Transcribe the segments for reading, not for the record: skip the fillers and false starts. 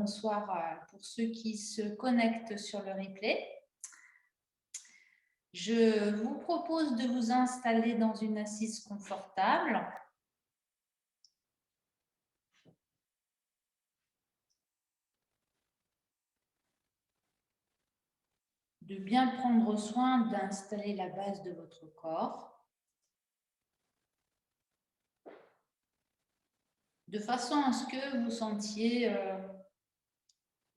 bonsoir pour ceux qui se connectent sur le replay. Je vous propose de vous installer dans une assise confortable. De bien prendre soin d'installer la base de votre corps, de façon à ce que vous sentiez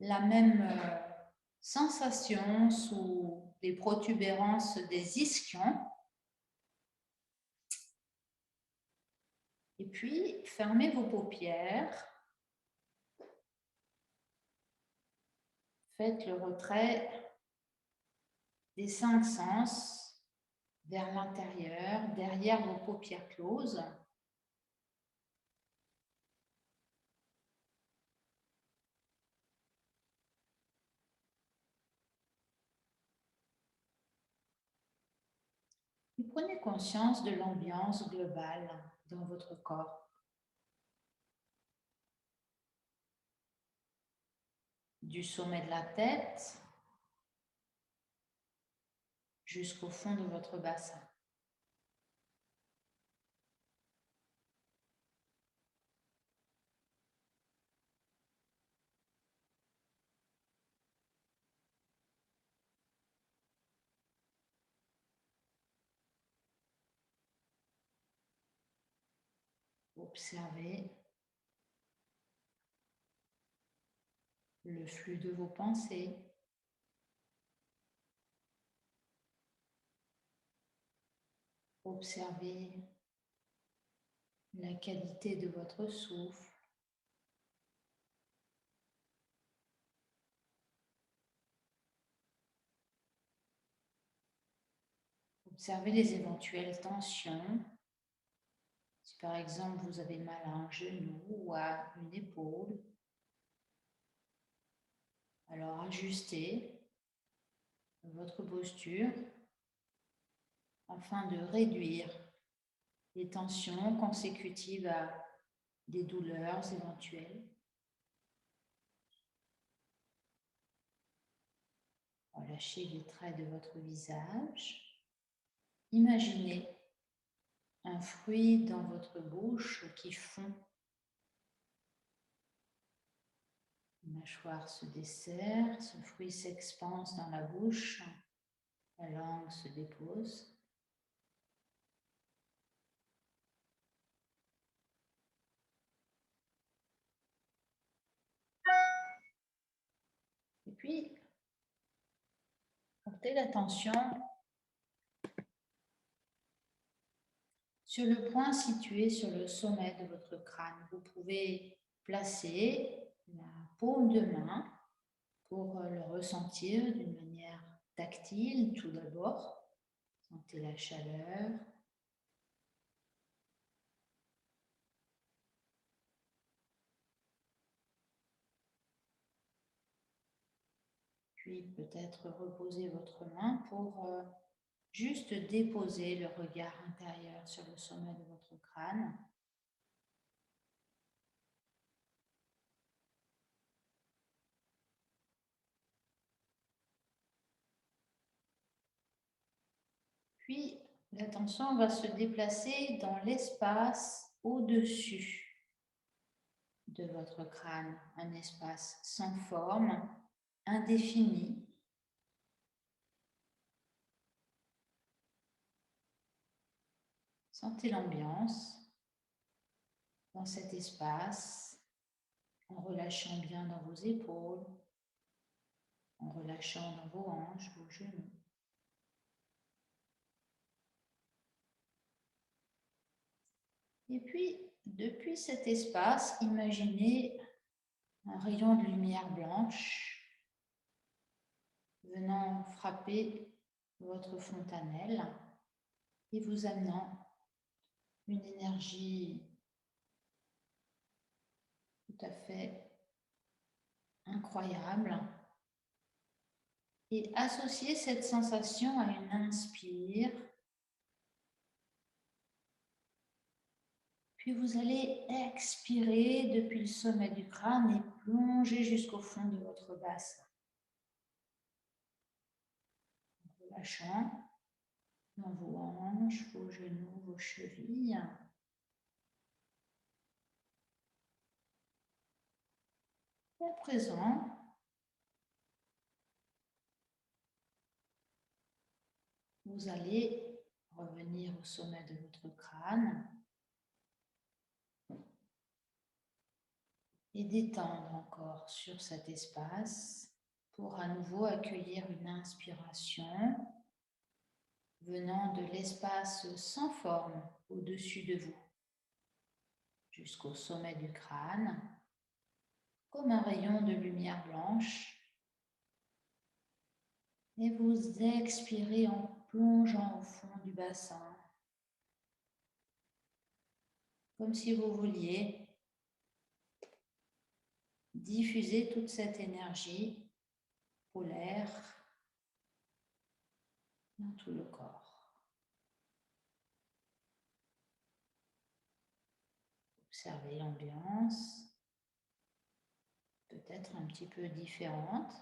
la même sensation sous les protubérances des ischions. Et puis, fermez vos paupières. Faites le retrait des 5 sens vers l'intérieur, derrière vos paupières closes. Et prenez conscience de l'ambiance globale dans votre corps. Du sommet de la tête jusqu'au fond de votre bassin. Observez le flux de vos pensées. Observez la qualité de votre souffle. Observez les éventuelles tensions. Si par exemple vous avez mal à un genou ou à une épaule, alors ajustez votre posture afin de réduire les tensions consécutives à des douleurs éventuelles. Relâchez les traits de votre visage. Imaginez un fruit dans votre bouche qui fond. La mâchoire se desserre, ce fruit s'expanse dans la bouche, la langue se dépose. Et puis, portez l'attention sur le point situé sur le sommet de votre crâne. Vous pouvez placer la paume de main pour le ressentir d'une manière tactile tout d'abord. Sentez la chaleur. Puis peut-être reposer votre main pour juste déposer le regard intérieur sur le sommet de votre crâne. Puis l'attention va se déplacer dans l'espace au-dessus de votre crâne, un espace sans forme, indéfini. Sentez l'ambiance dans cet espace en relâchant bien dans vos épaules, en relâchant dans vos hanches, vos genoux. Et puis, depuis cet espace, imaginez un rayon de lumière blanche venant frapper votre fontanelle et vous amenant une énergie tout à fait incroyable. Et associez cette sensation à une inspire, Puis vous allez expirer depuis le sommet du crâne et plonger jusqu'au fond de votre bassin. Relâchant dans vos hanches, vos genoux, vos chevilles. Et à présent, vous allez revenir au sommet de votre crâne et détendre encore sur cet espace pour à nouveau accueillir une inspiration venant de l'espace sans forme au-dessus de vous jusqu'au sommet du crâne, comme un rayon de lumière blanche. Et vous expirez en plongeant au fond du bassin, comme si vous vouliez diffuser toute cette énergie polaire dans tout le corps. Observez l'ambiance, peut-être un petit peu différente.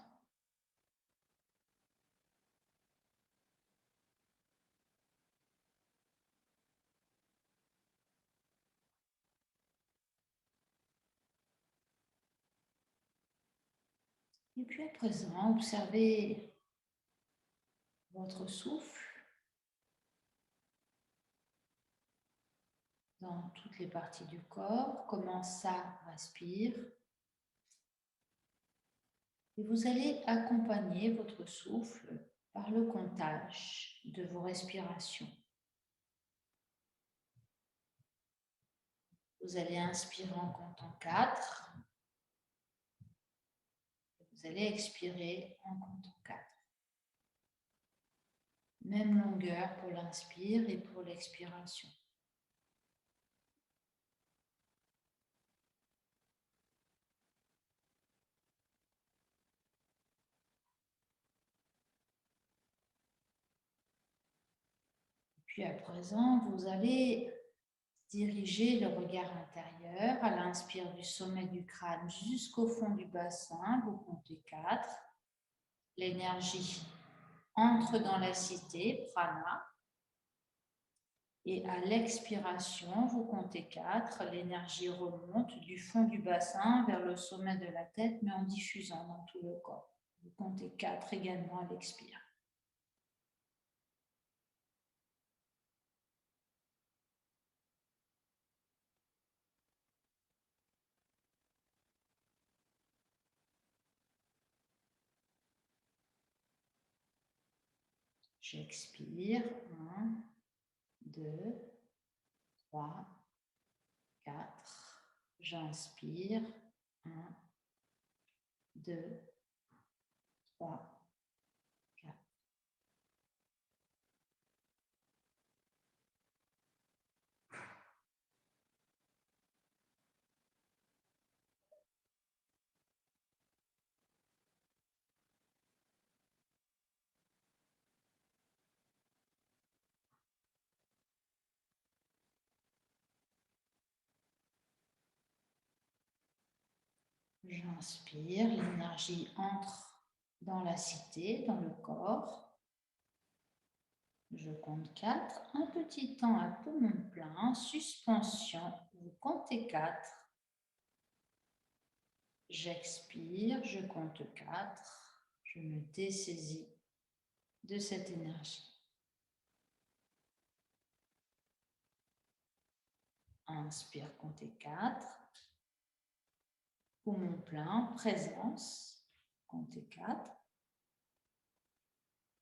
Et puis à présent, observez votre souffle dans toutes les parties du corps, comment ça respire. Et vous allez accompagner votre souffle par le comptage de vos respirations. Vous allez inspirer en comptant 4. Vous allez expirer en comptant 4. Même longueur pour l'inspire et pour l'expiration. Puis à présent, vous allez diriger le regard intérieur à l'inspire du sommet du crâne jusqu'au fond du bassin. Vous comptez 4. L'énergie entre dans la cité, prana. Et à l'expiration, vous comptez 4. L'énergie remonte du fond du bassin vers le sommet de la tête, mais en diffusant dans tout le corps. Vous comptez 4 également à l'expire. J'expire. 1, 2, 3, 4. J'inspire. 1, 2, 3, 4. J'inspire, l'énergie entre dans la cité, dans le corps. Je compte 4. Un petit temps à poumon plein, suspension. Vous comptez 4. J'expire, je compte 4. Je me dessaisis de cette énergie. Inspire, comptez 4. Poumon plein, présence. Comptez 4.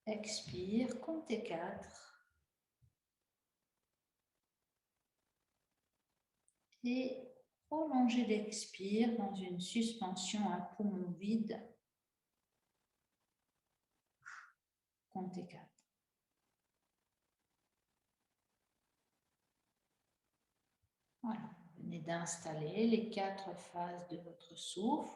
Expire, comptez 4. Et prolongez l'expire dans une suspension à poumon vide. Comptez 4. Voilà, vous venez d'installer les 4 phases de votre souffle.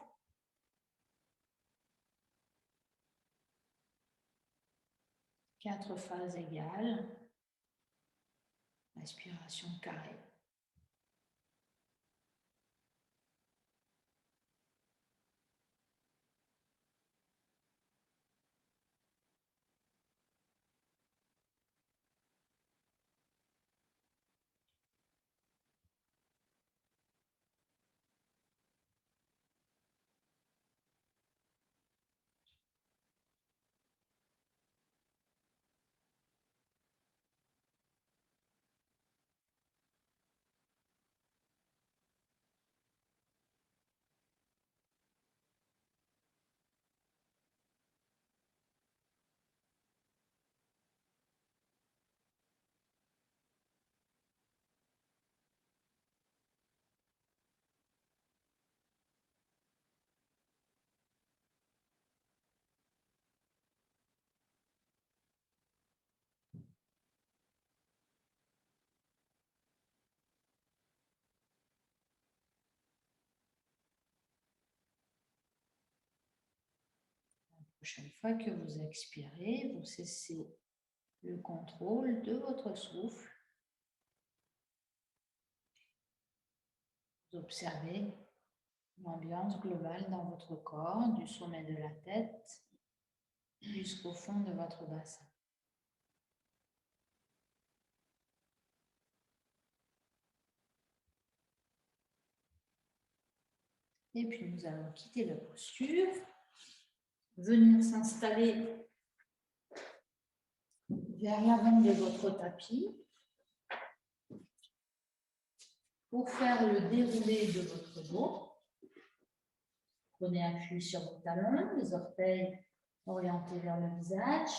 4 phases égales. Respiration carrée. prochaine fois que vous expirez, vous cessez le contrôle de votre souffle. Vous observez l'ambiance globale dans votre corps, du sommet de la tête jusqu'au fond de votre bassin. Et puis nous allons quitter la posture, venir s'installer vers l'avant de votre tapis pour faire le déroulé de votre dos. Prenez appui sur vos talons, les orteils orientés vers le visage.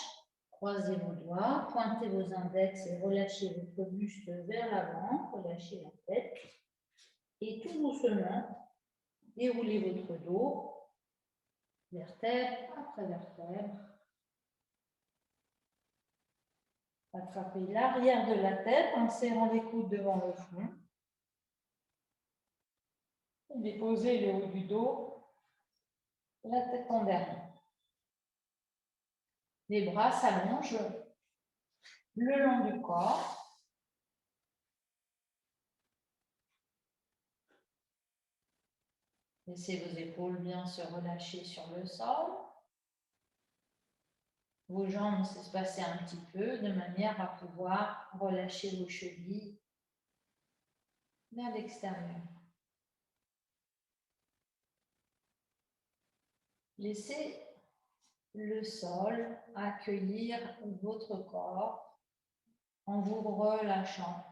Croisez vos doigts, pointez vos index et relâchez votre buste vers l'avant. Relâchez la tête. Et tout doucement, déroulez votre dos, vertèbre après vertèbre. Attrapez l'arrière de la tête en serrant les coudes devant le front. Déposez le haut du dos, la tête en dernier. Les bras s'allongent le long du corps. Laissez vos épaules bien se relâcher sur le sol. Vos jambes s'espacer un petit peu de manière à pouvoir relâcher vos chevilles vers l'extérieur. Laissez le sol accueillir votre corps en vous relâchant.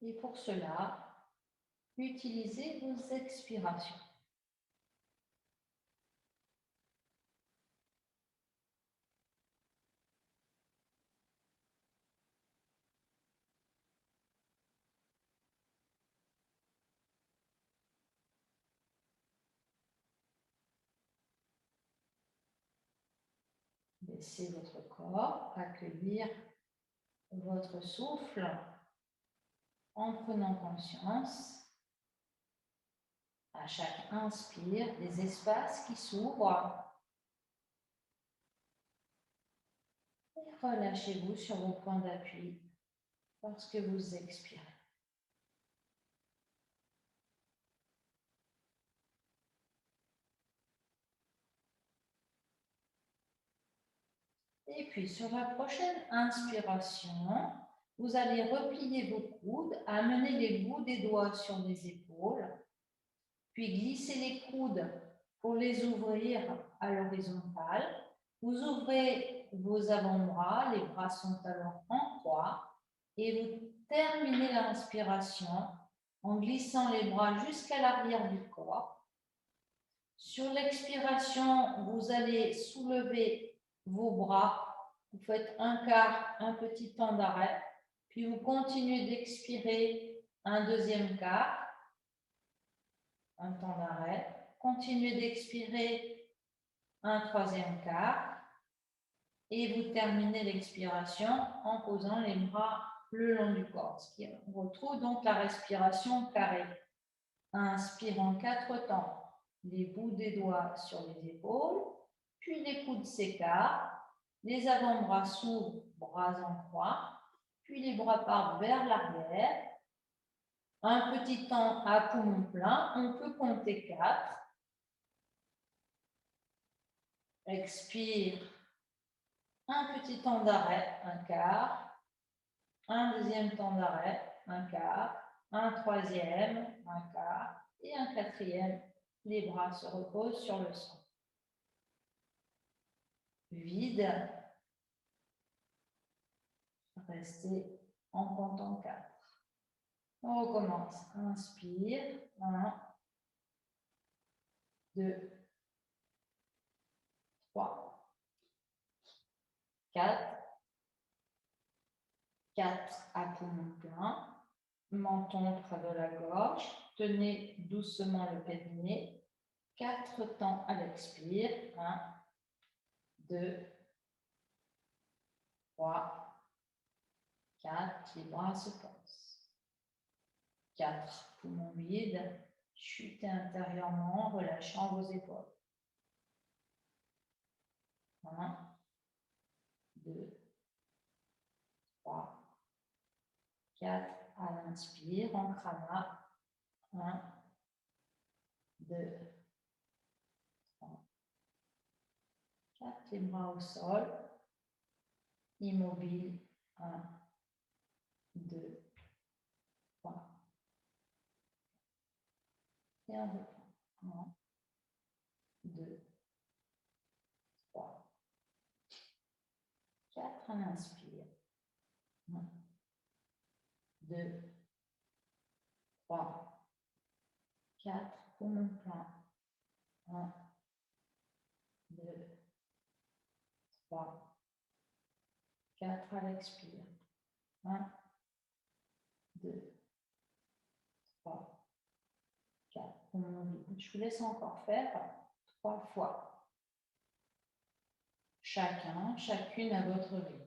Et pour cela, utilisez vos expirations. Laissez votre corps accueillir votre souffle en prenant conscience à chaque inspire des espaces qui s'ouvrent. Et relâchez-vous sur vos points d'appui lorsque vous expirez. Et puis, sur la prochaine inspiration, vous allez replier vos coudes, amener les bouts des doigts sur les épaules, puis glisser les coudes pour les ouvrir à l'horizontale. Vous ouvrez vos avant-bras, les bras sont alors en croix, et vous terminez l'inspiration en glissant les bras jusqu'à l'arrière du corps. Sur l'expiration, vous allez soulever vos bras. Vous faites un quart, un petit temps d'arrêt, puis vous continuez d'expirer un deuxième quart, un temps d'arrêt. Continuez d'expirer un troisième quart et vous terminez l'expiration en posant les bras le long du corps. Ce qui retrouve donc la respiration carrée. Inspire en 4 temps. Les bouts des doigts sur les épaules, puis les coudes s'écartent, les avant-bras s'ouvrent, bras en croix, puis les bras partent vers l'arrière. Un petit temps à poumon plein, on peut compter 4. Expire, un petit temps d'arrêt, un quart, un deuxième temps d'arrêt, un quart, un troisième, un quart et un quatrième. Les bras se reposent sur le sol. Vide. Restez en comptant 4. On recommence. Inspire. 1, 2, 3, 4. 4 à poumon plein. Menton près de la gorge. Tenez doucement le périnée. 4 temps à l'expire. 1, 2, 3, 4. Les bras se posent. 4. Poumons vides. Chutez intérieurement, relâchant vos épaules. 1, 2, 3, 4. À l'inspire, en krana. 1, 2, 3, 4. Les bras au sol. Immobile. 1, 2, 3. Et on reprend. 1, 2, 3, 4. On inspire. 1, 2, 3, 4. Poumon plein. 1, 2, 3, 4. À l'expire. 1, 2, 3, 4. Poumon vide. Je vous laisse encore faire 3 fois. Chacune à votre rythme.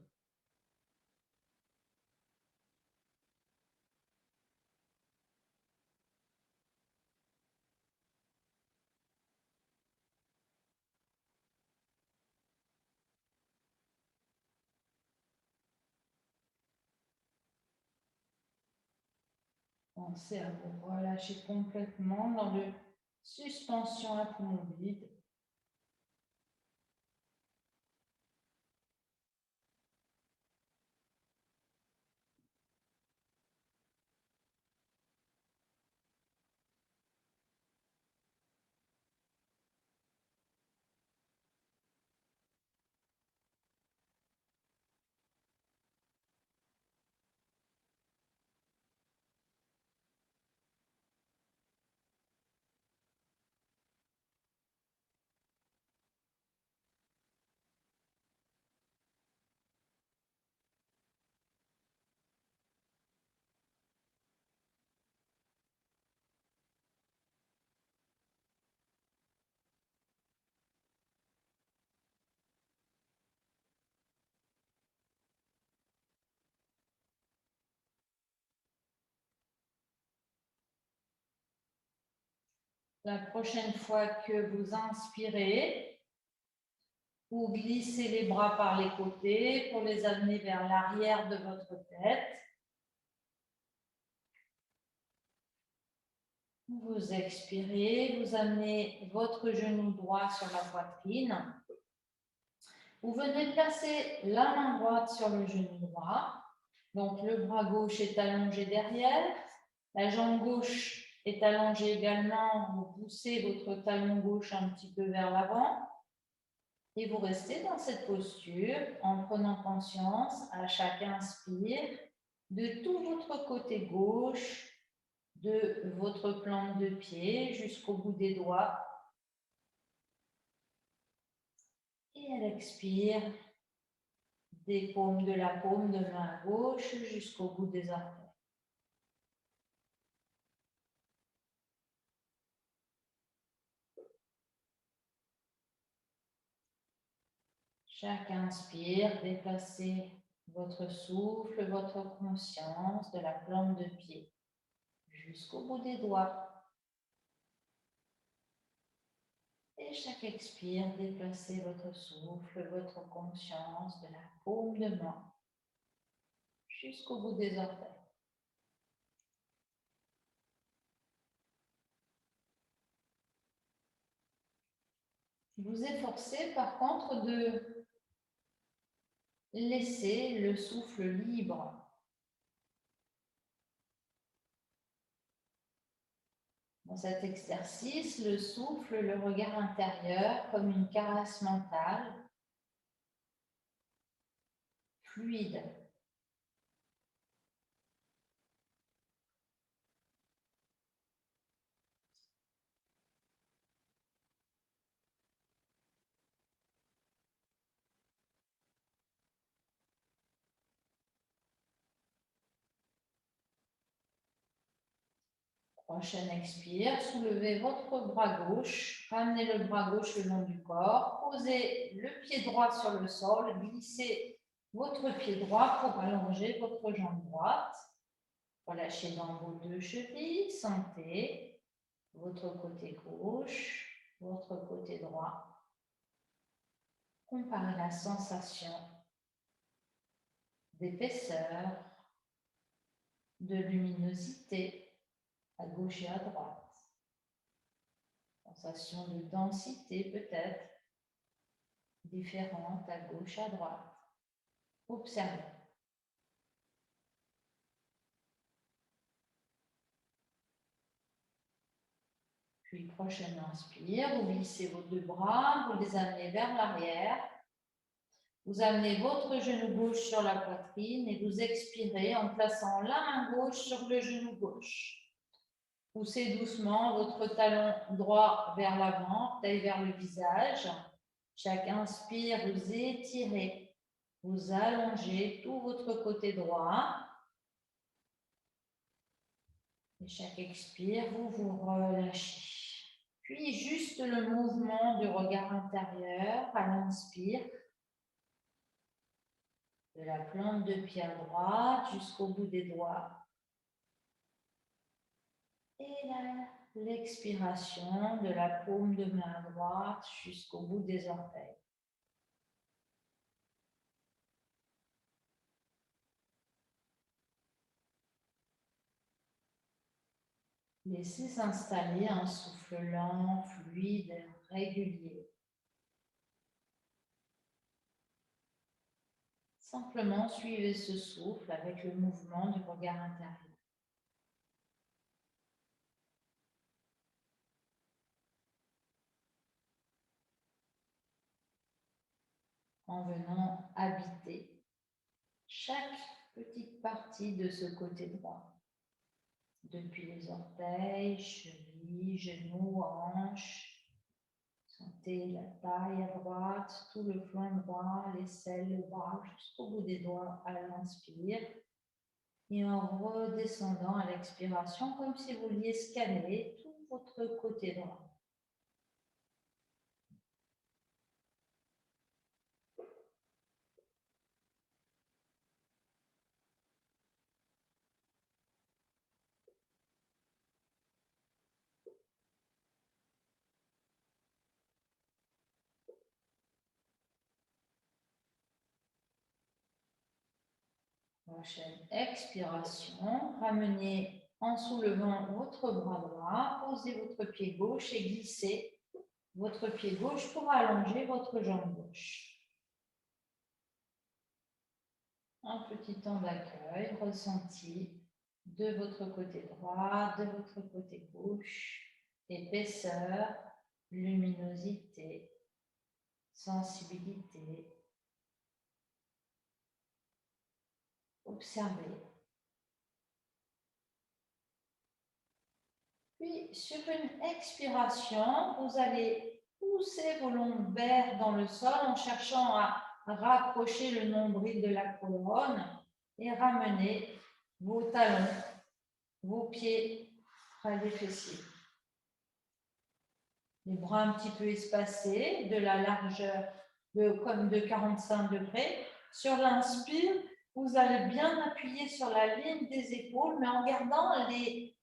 Pensez à vous relâcher complètement dans le suspension à poumon vide. La prochaine fois que vous inspirez, vous glissez les bras par les côtés pour les amener vers l'arrière de votre tête. Vous expirez, vous amenez votre genou droit sur la poitrine. Vous venez placer la main droite sur le genou droit. Donc le bras gauche est allongé derrière. La jambe gauche est allongée également. Vous poussez votre talon gauche un petit peu vers l'avant. Et vous restez dans cette posture en prenant conscience à chaque inspire de tout votre côté gauche, de votre plante de pied jusqu'au bout des doigts. Et à l'expire, des paumes de la paume de main gauche jusqu'au bout des orteils. Chaque inspire, déplacez votre souffle, votre conscience de la plante de pied jusqu'au bout des doigts. Et chaque expire, déplacez votre souffle, votre conscience de la paume de main jusqu'au bout des orteils. Vous efforcez par contre de laisser le souffle libre. Dans cet exercice, le souffle, le regard intérieur comme une caresse mentale, fluide. Prochaine expire, soulevez votre bras gauche, ramenez le bras gauche le long du corps, posez le pied droit sur le sol, glissez votre pied droit pour allonger votre jambe droite. Relâchez dans vos deux chevilles, sentez votre côté gauche, votre côté droit. Comparez la sensation d'épaisseur, de luminosité à gauche et à droite. Sensation de densité peut-être différente à gauche, à droite. Observez. Puis, prochaine inspire, vous glissez vos deux bras, vous les amenez vers l'arrière. Vous amenez votre genou gauche sur la poitrine et vous expirez en plaçant la main gauche sur le genou gauche. Poussez doucement votre talon droit vers l'avant, taille vers le visage. Chaque inspire, vous étirez, vous allongez tout votre côté droit. Et chaque expire, vous vous relâchez. Puis juste le mouvement du regard intérieur à l'inspire. De la plante de pied à droite jusqu'au bout des doigts. Et l'expiration de la paume de main à droite jusqu'au bout des orteils. Laissez s'installer un souffle lent, fluide, régulier. Simplement suivez ce souffle avec le mouvement du regard intérieur. En venant habiter chaque petite partie de ce côté droit. Depuis les orteils, chevilles, genoux, hanches. Sentez la taille à droite, tout le flanc droit, l'aisselle, le bras jusqu'au bout des doigts à l'inspire. Et en redescendant à l'expiration, comme si vous vouliez scanner tout votre côté droit. Prochaine expiration, ramenez en soulevant votre bras droit, posez votre pied gauche et glissez votre pied gauche pour allonger votre jambe gauche. Un petit temps d'accueil ressenti de votre côté droit, de votre côté gauche, épaisseur, luminosité, sensibilité. Observez. Puis, sur une expiration, vous allez pousser vos lombaires dans le sol en cherchant à rapprocher le nombril de la colonne et ramener vos talons, vos pieds près des fessiers. Les bras un petit peu espacés, de la largeur comme de 45 degrés. Sur l'inspire, vous allez bien appuyer sur la ligne des épaules, mais en gardant les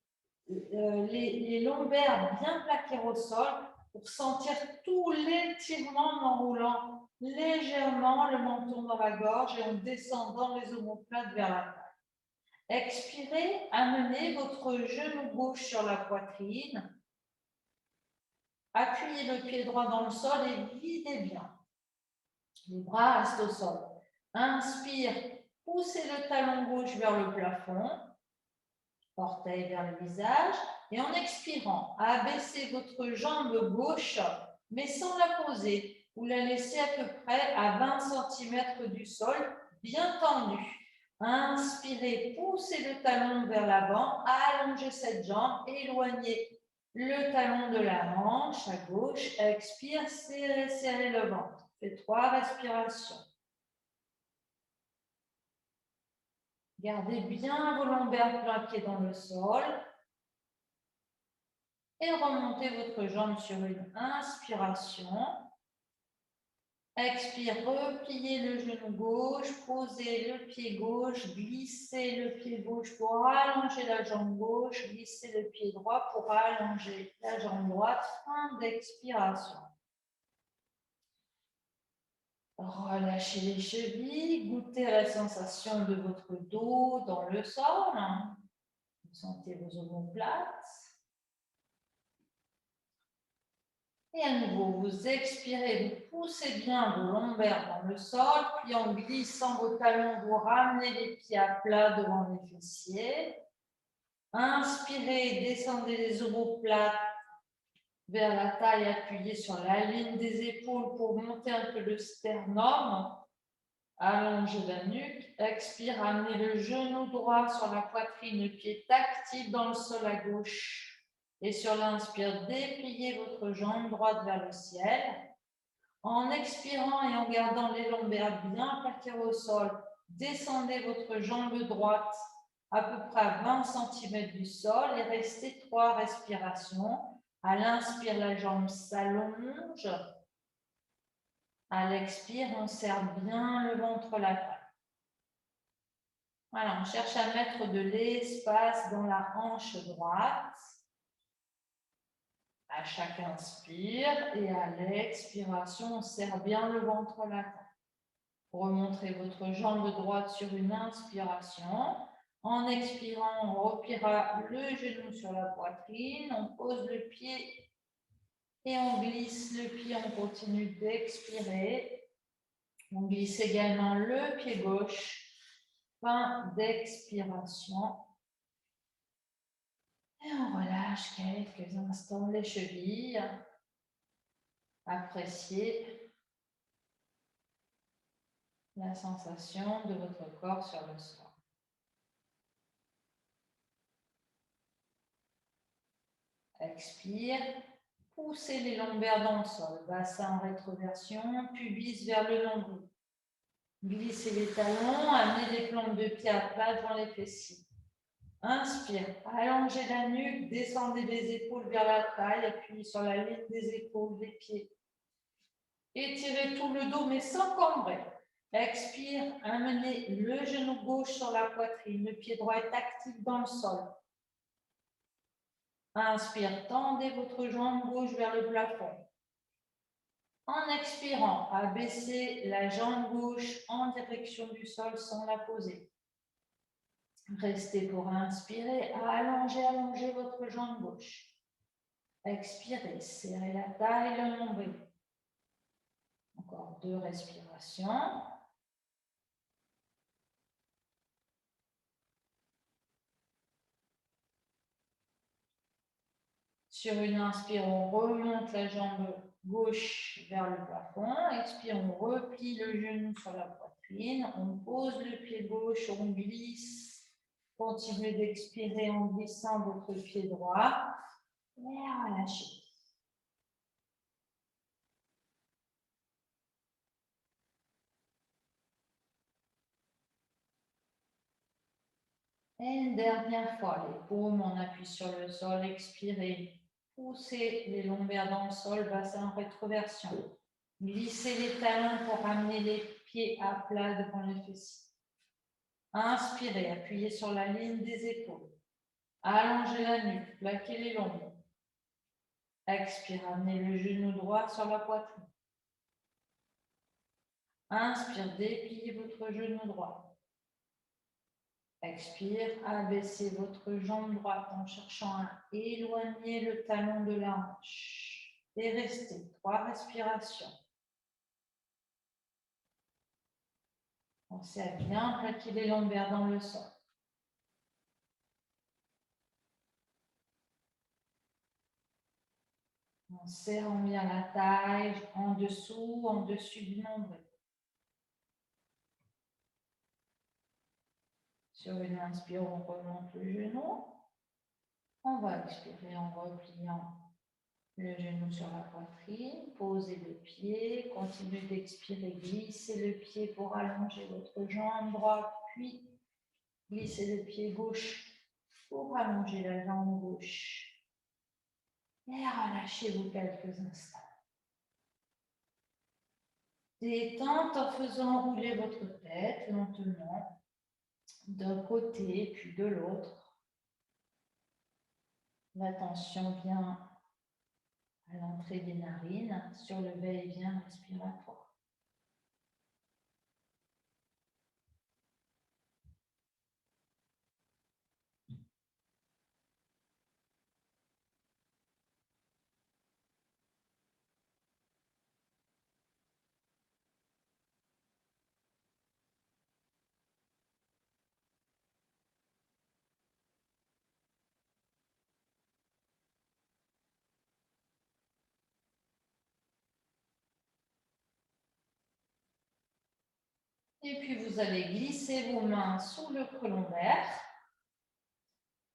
lombaires bien plaqués au sol pour sentir tout l'étirement en roulant légèrement le menton dans la gorge et en descendant les omoplates vers la taille. Expirez, amenez votre genou gauche sur la poitrine. Appuyez le pied droit dans le sol et videz bien. Les bras restent au sol. Inspire, poussez le talon gauche vers le plafond. Orteil vers le visage. Et en expirant, abaissez votre jambe gauche, mais sans la poser. Vous la laissez à peu près à 20 cm du sol, bien tendue. Inspirez, poussez le talon vers l'avant, allongez cette jambe, éloignez le talon de la hanche à gauche. Expire, serrez, serrez le ventre. Faites 3 respirations. Gardez bien vos lombaires plaqués dans le sol. Et remontez votre jambe sur une inspiration. Expire, repliez le genou gauche, posez le pied gauche, glissez le pied gauche pour allonger la jambe gauche, glissez le pied droit pour allonger la jambe droite. Fin d'expiration. Relâchez les chevilles, goûtez à la sensation de votre dos dans le sol. Sentez vos omoplates. Et à nouveau, vous expirez, vous poussez bien vos lombaires dans le sol, puis en glissant vos talons, vous ramenez les pieds à plat devant les fessiers. Inspirez, descendez les omoplates vers la taille, appuyez sur la ligne des épaules pour monter un peu le sternum. Allongez la nuque. Expire, ramenez le genou droit sur la poitrine, le pied tactile dans le sol à gauche. Et sur l'inspire, dépliez votre jambe droite vers le ciel. En expirant et en gardant les lombaires bien plaqués au sol, descendez votre jambe droite à peu près à 20 cm du sol et restez 3 respirations. À l'inspire, la jambe s'allonge. À l'expire, on serre bien le ventre, la taille. Voilà, on cherche à mettre de l'espace dans la hanche droite. À chaque inspire et à l'expiration, on serre bien le ventre, la taille. Remontrez votre jambe droite sur une inspiration. En expirant, on repliera le genou sur la poitrine. On pose le pied et on glisse le pied. On continue d'expirer. On glisse également le pied gauche. Fin d'expiration. Et on relâche quelques instants les chevilles. Appréciez la sensation de votre corps sur le sol. Expire. Poussez les lombaires dans le sol. Bassin en rétroversion, pubis vers le nombril. Glissez les talons, amenez les plantes de pied à plat devant les fessiers. Inspire, allongez la nuque, descendez les épaules vers la taille, appuyez sur la ligne des épaules, des pieds. Étirez tout le dos, mais sans cambrer. Expire, amenez le genou gauche sur la poitrine, le pied droit est actif dans le sol. Inspire, tendez votre jambe gauche vers le plafond. En expirant, abaissez la jambe gauche en direction du sol sans la poser. Restez pour inspirer, allongez votre jambe gauche. Expirez, serrez la taille, le nombril. Encore 2 respirations. Sur une inspire, on remonte la jambe gauche vers le plafond. Expire, on replie le genou sur la poitrine. On pose le pied gauche, on glisse. Continuez d'expirer en glissant votre pied droit. Et relâchez. Et une dernière fois, les paumes, on appuie sur le sol, expirez. Poussez les lombaires dans le sol, bassin en rétroversion. Glissez les talons pour ramener les pieds à plat devant les fessiers. Inspirez, appuyez sur la ligne des épaules. Allongez la nuque, plaquez les lombes. Expire, amenez le genou droit sur la poitrine. Inspire, dépliez votre genou droit. Expire, abaissez votre jambe droite en cherchant à éloigner le talon de la hanche. Et restez 3 respirations. Pensez à bien plaquer les lombaires dans le sol. En serrant bien la taille en dessous, en dessus du nombril. Sur une inspire, on remonte le genou. On va expirer en repliant le genou sur la poitrine. Posez le pied. Continuez d'expirer. Glissez le pied pour allonger votre jambe droite. Puis, glissez le pied gauche pour allonger la jambe gauche. Et relâchez-vous quelques instants. détente en faisant rouler votre tête lentement d'un côté puis de l'autre. L'attention vient à l'entrée des narines sur le va-et-vient respiratoire. Et puis vous allez glisser vos mains sous le creux lombaire.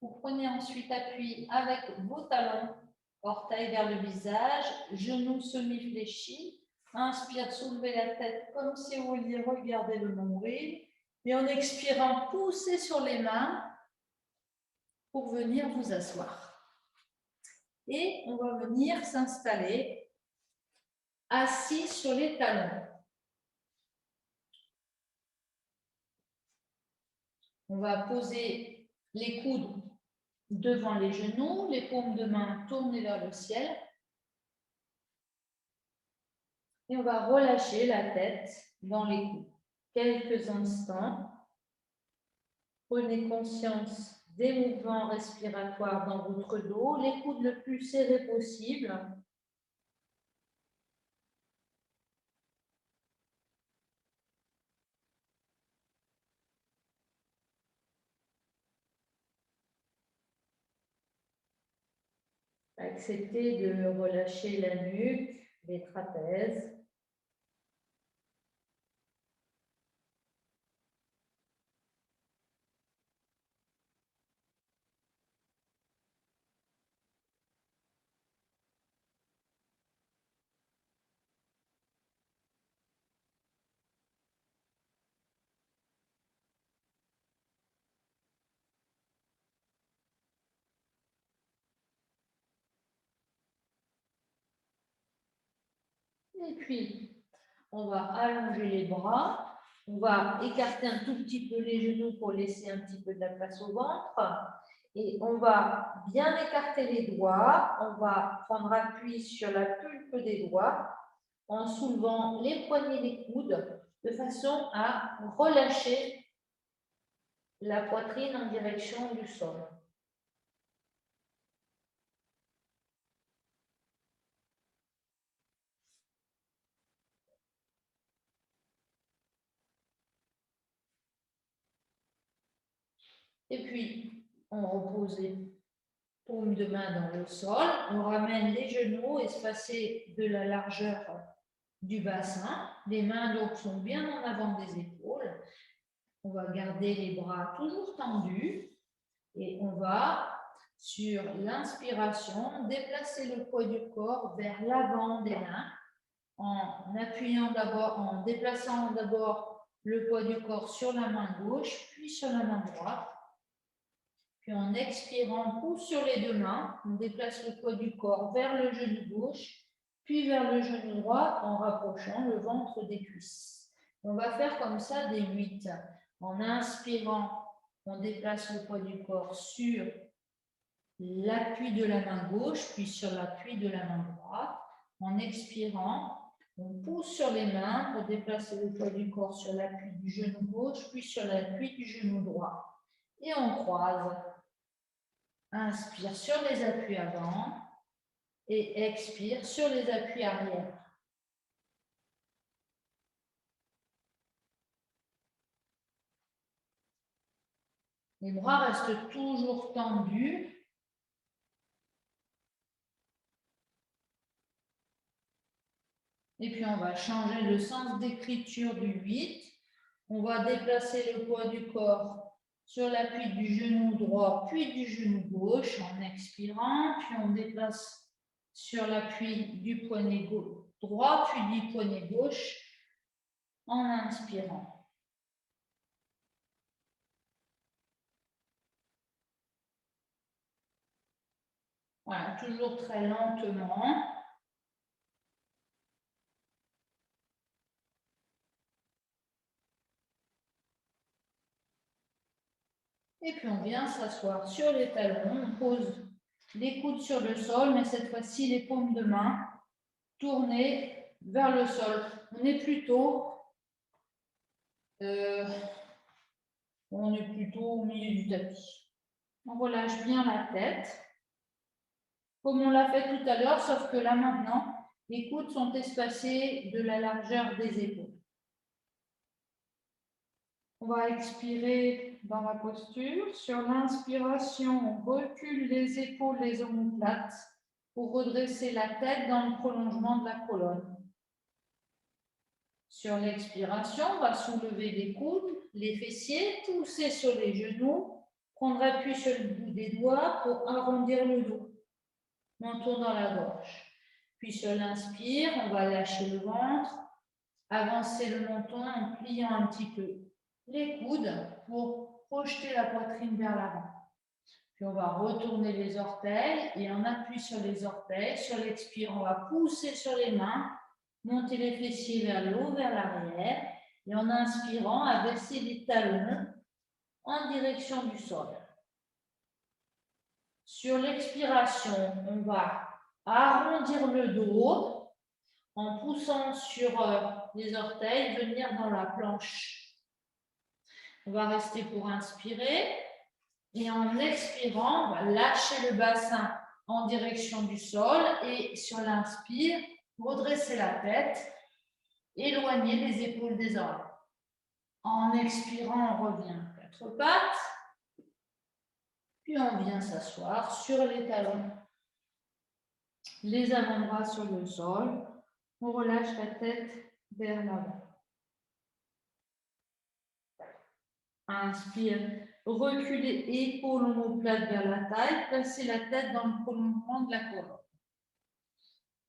Vous prenez ensuite appui avec vos talons, orteils vers le visage, genoux semi-fléchis. Inspire, soulevez la tête comme si vous vouliez regarder le nombril. Et en expirant, poussez sur les mains pour venir vous asseoir. Et on va venir s'installer assis sur les talons. On va poser les coudes devant les genoux, les paumes de main tournées vers le ciel. Et on va relâcher la tête dans les coudes. Quelques instants. Prenez conscience des mouvements respiratoires dans votre dos, les coudes le plus serrés possible. Acceptez de relâcher la nuque, les trapèzes. Et puis, on va allonger les bras. On va écarter un tout petit peu les genoux pour laisser un petit peu de la place au ventre. Et on va bien écarter les doigts. On va prendre appui sur la pulpe des doigts en soulevant les poignets des coudes de façon à relâcher la poitrine en direction du sol. Et puis, on repose les paumes de main dans le sol. On ramène les genoux espacés de la largeur du bassin. Les mains donc sont bien en avant des épaules. On va garder les bras toujours tendus et on va, sur l'inspiration, déplacer le poids du corps vers l'avant des mains en appuyant d'abord, en déplaçant d'abord le poids du corps sur la main gauche, puis sur la main droite. Puis en expirant, pousse sur les deux mains, on déplace le poids du corps vers le genou gauche, puis vers le genou droit en rapprochant le ventre des cuisses. On va faire comme ça des 8. En inspirant, on déplace le poids du corps sur l'appui de la main gauche, puis sur l'appui de la main droite. En expirant, on pousse sur les mains pour déplacer le poids du corps sur l'appui du genou gauche, puis sur l'appui du genou droit. Et on croise. Inspire sur les appuis avant et expire sur les appuis arrière. Les bras restent toujours tendus. Et puis, on va changer le sens d'écriture du 8. On va déplacer le poids du corps sur l'appui du genou droit, puis du genou gauche en expirant. Puis, on déplace sur l'appui du poignet droit, puis du poignet gauche en inspirant. Voilà, toujours très lentement. Et puis on vient s'asseoir sur les talons, on pose les coudes sur le sol, mais cette fois-ci les paumes de main tournées vers le sol. On est plutôt au milieu du tapis. On relâche bien la tête, comme on l'a fait tout à l'heure, sauf que là maintenant, les coudes sont espacés de la largeur des épaules. On va expirer dans la posture. Sur l'inspiration, on recule les épaules, les omoplates pour redresser la tête dans le prolongement de la colonne. Sur l'expiration, on va soulever les coudes, les fessiers, pousser sur les genoux, prendre appui sur le bout des doigts pour arrondir le dos. Menton dans la gorge. Puis sur l'inspire, on va lâcher le ventre, avancer le menton en pliant un petit peu les coudes pour projeter la poitrine vers l'avant. Puis on va retourner les orteils et on appuie sur les orteils. Sur l'expire, on va pousser sur les mains, monter les fessiers vers le haut, vers l'arrière. Et en inspirant, abaisser les talons en direction du sol. Sur l'expiration, on va arrondir le dos en poussant sur les orteils, venir dans la planche. On va rester pour inspirer. Et en expirant, on va lâcher le bassin en direction du sol. Et sur l'inspire, redresser la tête, éloigner les épaules des oreilles. En expirant, on revient quatre pattes. Puis on vient s'asseoir sur les talons. Les avant-bras sur le sol. On relâche la tête vers l'avant. Inspire. Reculez épaules omoplates vers la taille. Placez la tête dans le prolongement de la colonne.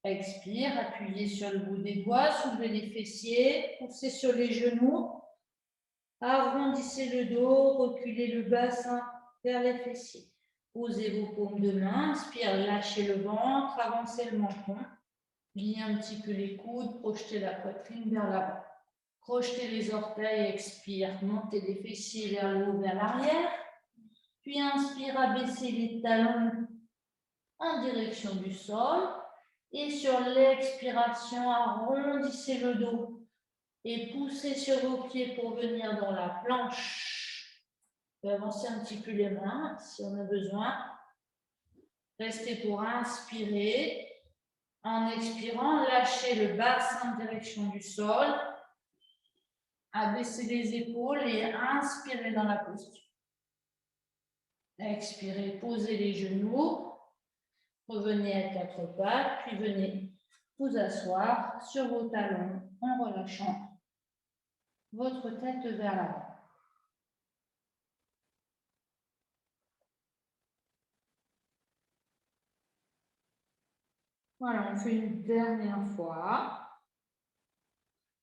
Expire. Appuyez sur le bout des doigts. Soulevez les fessiers. Poussez sur les genoux. Arrondissez le dos. Reculez le bassin vers les fessiers. Posez vos paumes de main. Inspire. Lâchez le ventre. Avancez le menton. Pliez un petit peu les coudes. Projetez la poitrine vers l'avant. Crochetez les orteils, expire, montez les fessiers vers le haut, vers l'arrière. Puis inspire, abaissez les talons en direction du sol. Et sur l'expiration, arrondissez le dos et poussez sur vos pieds pour venir dans la planche. Vous pouvez avancer un petit peu les mains si on a besoin. Restez pour inspirer. En expirant, lâchez le bassin en direction du sol. Abaissez les épaules et inspirez dans la posture. Expirez, posez les genoux. Revenez à quatre pattes, puis venez vous asseoir sur vos talons en relâchant votre tête vers l'avant. Voilà, on fait une dernière fois.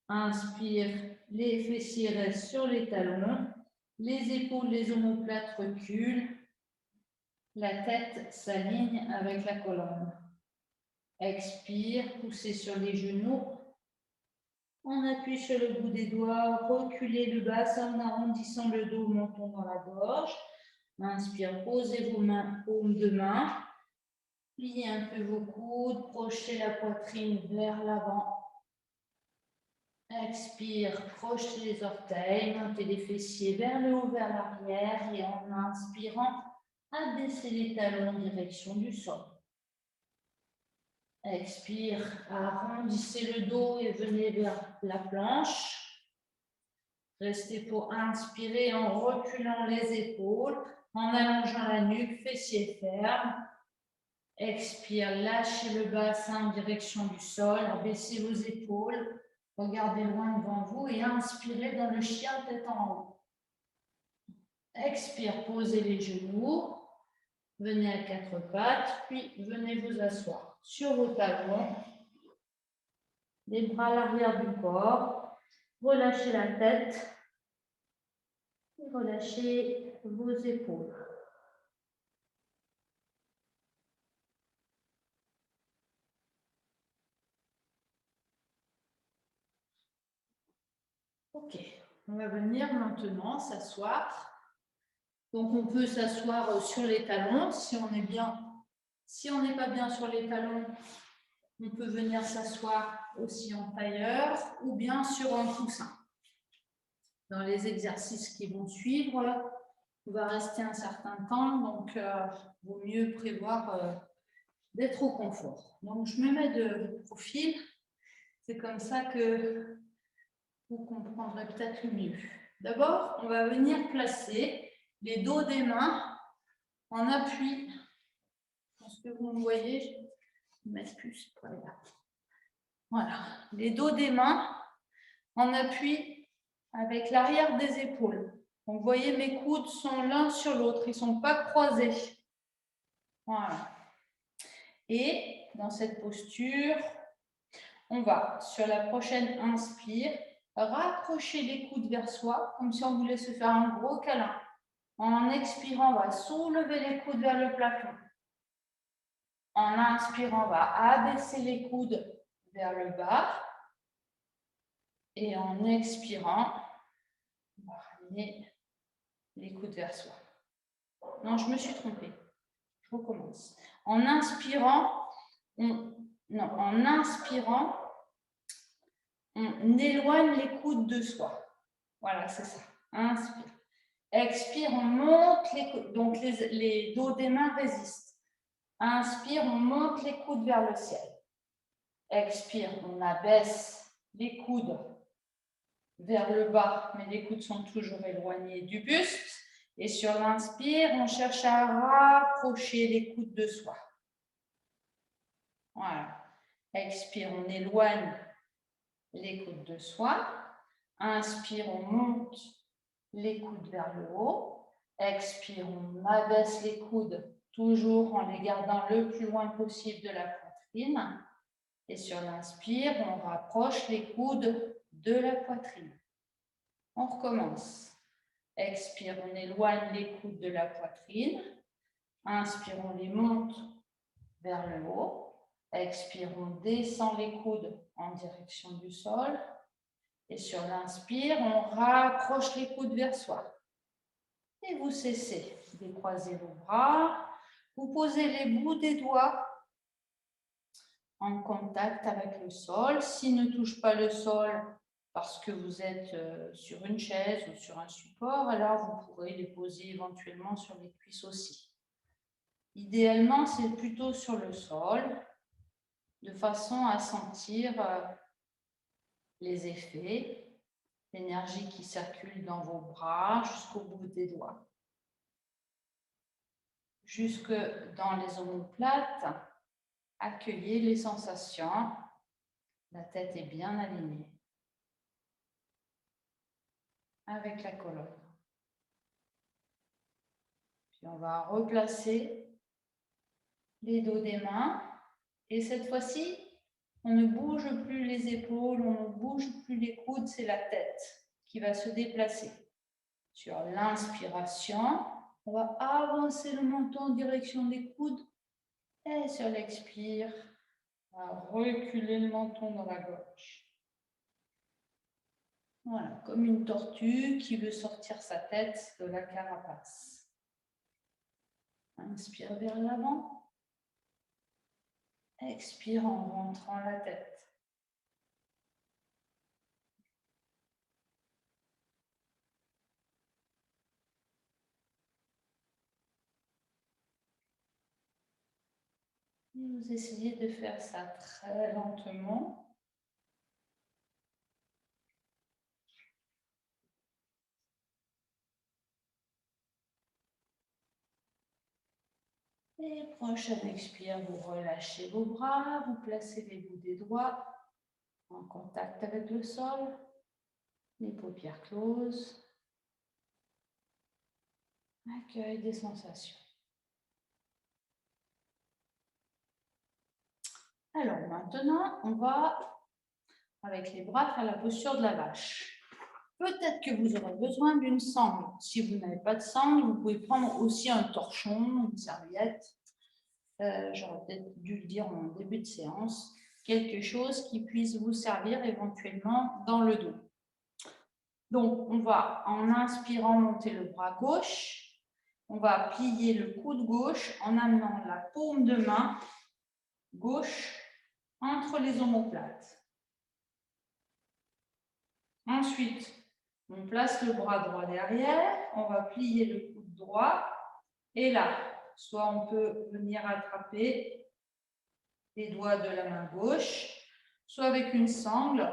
Inspire, les fessiers restent sur les talons. Les épaules, les omoplates reculent. La tête s'aligne avec la colonne. Expire, poussez sur les genoux. On appuie sur le bout des doigts, reculez le bassin en arrondissant le dos, menton dans la gorge. Inspire, posez vos mains, paumes de main. Pliez un peu vos coudes, projetez la poitrine vers l'avant. Expire, projetez les orteils, montez les fessiers vers le haut, vers l'arrière. Et en inspirant, abaissez les talons en direction du sol. Expire, arrondissez le dos et venez vers la planche. Restez pour inspirer en reculant les épaules, en allongeant la nuque, fessiers fermes. Expire, lâchez le bassin en direction du sol, abaissez vos épaules, regardez loin devant vous et inspirez dans le chien tête en haut. Expire, posez les genoux, venez à quatre pattes, puis venez vous asseoir sur vos talons. Les bras à l'arrière du corps, relâchez la tête et relâchez vos épaules. Ok, on va venir maintenant s'asseoir Donc, on peut s'asseoir sur les talons si on est bien. Si on n'est pas bien sur les talons, on peut venir s'asseoir aussi en tailleur ou bien sur un coussin. Dans les exercices qui vont suivre, on va rester un certain temps, donc il vaut mieux prévoir d'être au confort. Donc, je me mets de profil. C'est comme ça que vous comprendrez peut-être mieux. D'abord, on va venir placer les dos des mains en appui. Je pense que vous me voyez, je vais mettre plus pour là. Voilà, les dos des mains en appui avec l'arrière des épaules. Donc, vous voyez, mes coudes sont l'un sur l'autre, ils ne sont pas croisés. Voilà. Et dans cette posture, on va, sur la prochaine inspire, rapprocher les coudes vers soi, comme si on voulait se faire un gros câlin. En expirant, on va soulever les coudes vers le plafond. En inspirant, on va abaisser les coudes vers le bas. Et en expirant, on va ramener les coudes vers soi. Non, je me suis trompée. Je recommence. En inspirant, on éloigne les coudes de soi. Voilà, c'est ça. Inspire. Expire, on monte les coudes. Donc, les dos des mains résistent. Inspire, on monte les coudes vers le ciel. Expire, on abaisse les coudes vers le bas, mais les coudes sont toujours éloignés du buste. Et sur l'inspire, on cherche à rapprocher les coudes de soi. Voilà. Expire, on éloigne les coudes de soi. Inspire, on monte les coudes vers le haut. Expire, on abaisse les coudes, toujours en les gardant le plus loin possible de la poitrine. Et sur l'inspire, on rapproche les coudes de la poitrine. On recommence. Expire, on éloigne les coudes de la poitrine. Inspire, on les monte vers le haut. Expire, on descend les coudes en direction du sol. Et sur l'inspire, on rapproche les coudes vers soi. Et vous cessez de croiser vos bras. Vous posez les bouts des doigts en contact avec le sol. S'ils ne touchent pas le sol parce que vous êtes sur une chaise ou sur un support, alors vous pourrez les poser éventuellement sur les cuisses aussi. Idéalement, c'est plutôt sur le sol, de façon à sentir les effets, l'énergie qui circule dans vos bras jusqu'au bout des doigts. Jusque dans les omoplates, accueillez les sensations. La tête est bien alignée avec la colonne. Puis on va replacer les dos des mains. Et cette fois-ci, on ne bouge plus les épaules, on ne bouge plus les coudes, c'est la tête qui va se déplacer. Sur l'inspiration, on va avancer le menton en direction des coudes. Et sur l'expire, on va reculer le menton dans la gorge. Voilà, comme une tortue qui veut sortir sa tête de la carapace. Inspire vers l'avant. Expire en rentrant la tête. Et vous essayez de faire ça très lentement. Et prochaine expire, vous relâchez vos bras, vous placez les bouts des doigts en contact avec le sol, les paupières closes. Accueil des sensations. Alors maintenant, on va, avec les bras, faire la posture de la vache. Peut-être que vous aurez besoin d'une sangle. Si vous n'avez pas de sangle, vous pouvez prendre aussi un torchon, une serviette. J'aurais peut-être dû le dire en début de séance. Quelque chose qui puisse vous servir éventuellement dans le dos. Donc, on va, en inspirant, monter le bras gauche. on va plier le coude gauche en amenant la paume de main gauche entre les omoplates. Ensuite, on place le bras droit derrière, on va plier le coude droit et là, soit on peut venir attraper les doigts de la main gauche, soit avec une sangle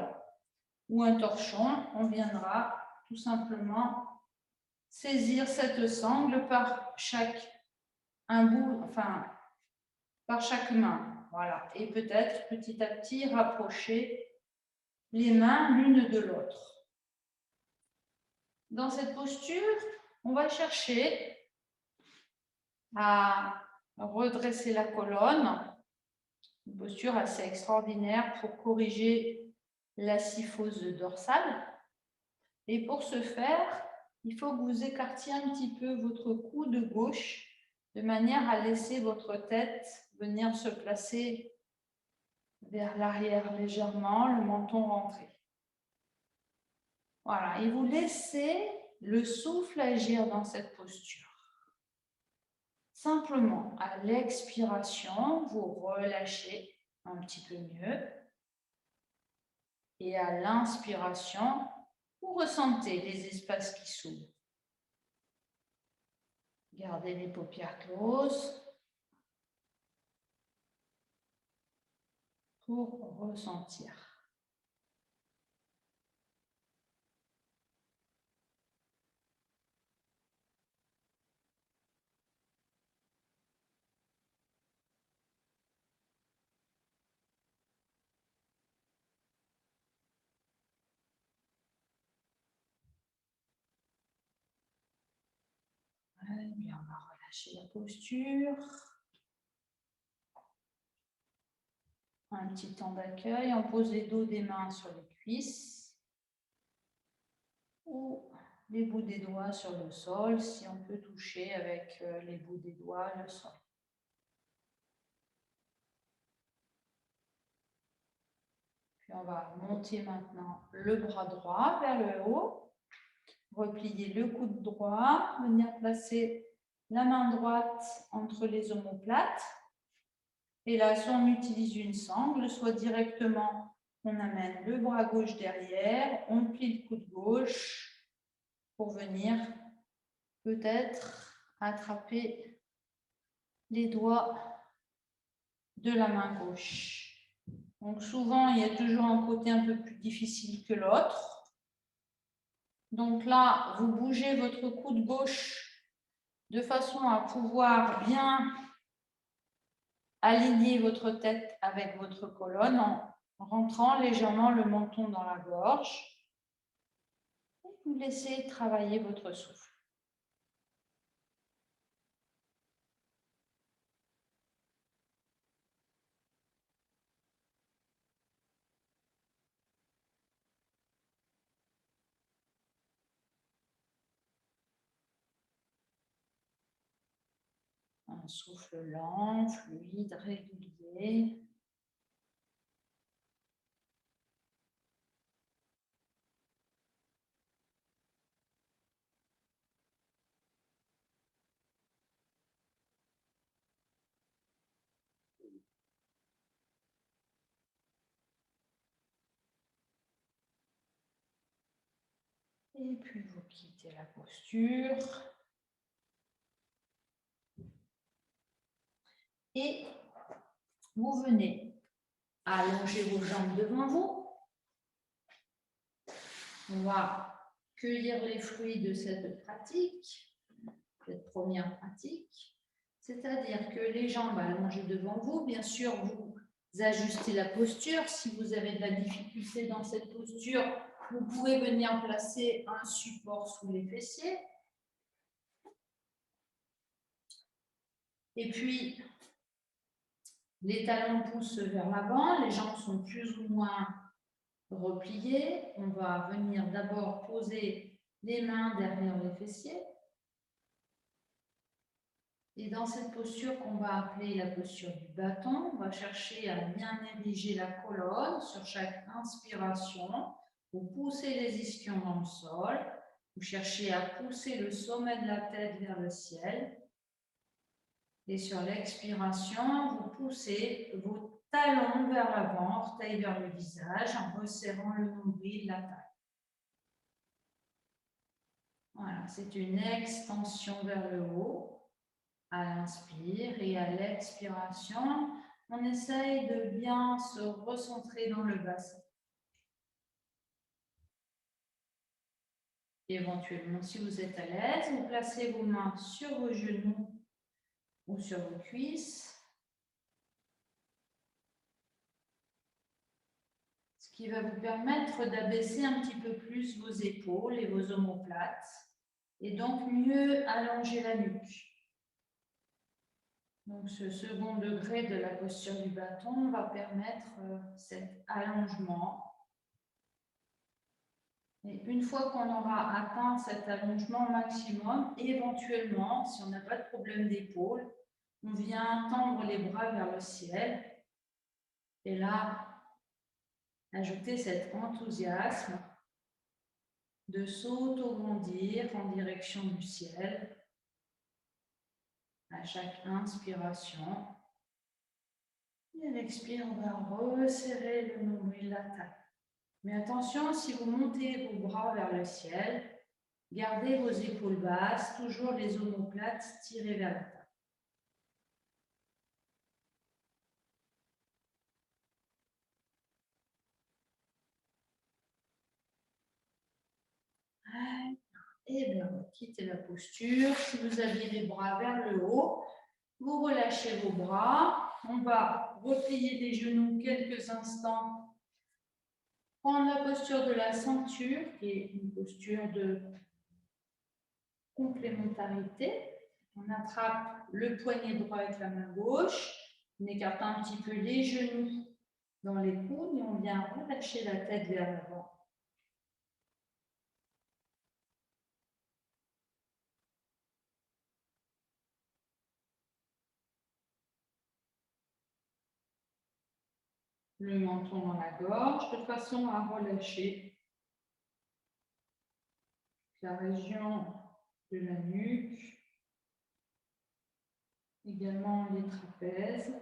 ou un torchon, on viendra tout simplement saisir cette sangle par chaque par chaque main. Voilà. Et peut-être petit à petit rapprocher les mains l'une de l'autre. Dans cette posture, on va chercher à redresser la colonne. Une posture assez extraordinaire pour corriger la kyphose dorsale. Et pour ce faire, il faut que vous écartiez un petit peu votre coude gauche de manière à laisser votre tête venir se placer vers l'arrière légèrement, le menton rentré. Voilà, et vous laissez le souffle agir dans cette posture. Simplement, à l'expiration, vous relâchez un petit peu mieux. Et à l'inspiration, vous ressentez les espaces qui s'ouvrent. Gardez les paupières closes pour ressentir. Bien, on va relâcher la posture. Un petit temps d'accueil. On pose les dos des mains sur les cuisses ou les bouts des doigts sur le sol, si on peut toucher avec les bouts des doigts le sol. Puis on va monter maintenant le bras droit vers le haut. Replier le coude droit, venir placer la main droite entre les omoplates. Et là, soit on utilise une sangle, soit directement, on amène le bras gauche derrière, on plie le coude gauche pour venir peut-être attraper les doigts de la main gauche. Donc souvent, il y a toujours un côté un peu plus difficile que l'autre. Donc là, vous bougez votre coude gauche de façon à pouvoir bien aligner votre tête avec votre colonne en rentrant légèrement le menton dans la gorge. Et vous laissez travailler votre souffle. Un souffle lent, fluide, régulier. Et puis vous quittez la posture. Et vous venez allonger vos jambes devant vous. On va cueillir les fruits de cette pratique, cette première pratique. C'est-à-dire que les jambes allongées devant vous, bien sûr, vous ajustez la posture. Si vous avez de la difficulté dans cette posture, vous pouvez venir placer un support sous les fessiers. Et puis, les talons poussent vers l'avant, les jambes sont plus ou moins repliées. On va venir d'abord poser les mains derrière les fessiers. Et dans cette posture qu'on va appeler la posture du bâton, on va chercher à bien ériger la colonne sur chaque inspiration. Vous poussez les ischions dans le sol Vous cherchez à pousser le sommet de la tête vers le ciel. Et sur l'expiration, vous poussez vos talons vers l'avant, orteils vers le visage, en resserrant le nombril, la taille. Voilà, c'est une extension vers le haut à l'inspire et à l'expiration, on essaye de bien se recentrer dans le bassin. Éventuellement, si vous êtes à l'aise, vous placez vos mains sur vos genoux ou sur vos cuisses. Ce qui va vous permettre d'abaisser un petit peu plus vos épaules et vos omoplates et donc mieux allonger la nuque. Donc ce second degré de la posture du bâton va permettre cet allongement. Et une fois qu'on aura atteint cet allongement maximum, éventuellement, si on n'a pas de problème d'épaule, on vient tendre les bras vers le ciel. Et là, ajouter cet enthousiasme de s'auto-grandir en direction du ciel à chaque inspiration. Et à l'expire, on va resserrer le nombril, la taille. Mais attention, si vous montez vos bras vers le ciel, gardez vos épaules basses, toujours les omoplates tirées vers la table. Et bien, quittez la posture. Si vous aviez les bras vers le haut, vous relâchez vos bras. On va replier les genoux quelques instants. Prendre la posture de la ceinture, qui est une posture de complémentarité. On attrape le poignet droit avec la main gauche. On écarte un petit peu les genoux dans les coudes et on vient relâcher la tête vers l'avant. Le menton dans la gorge, de façon à relâcher la région de la nuque, également les trapèzes.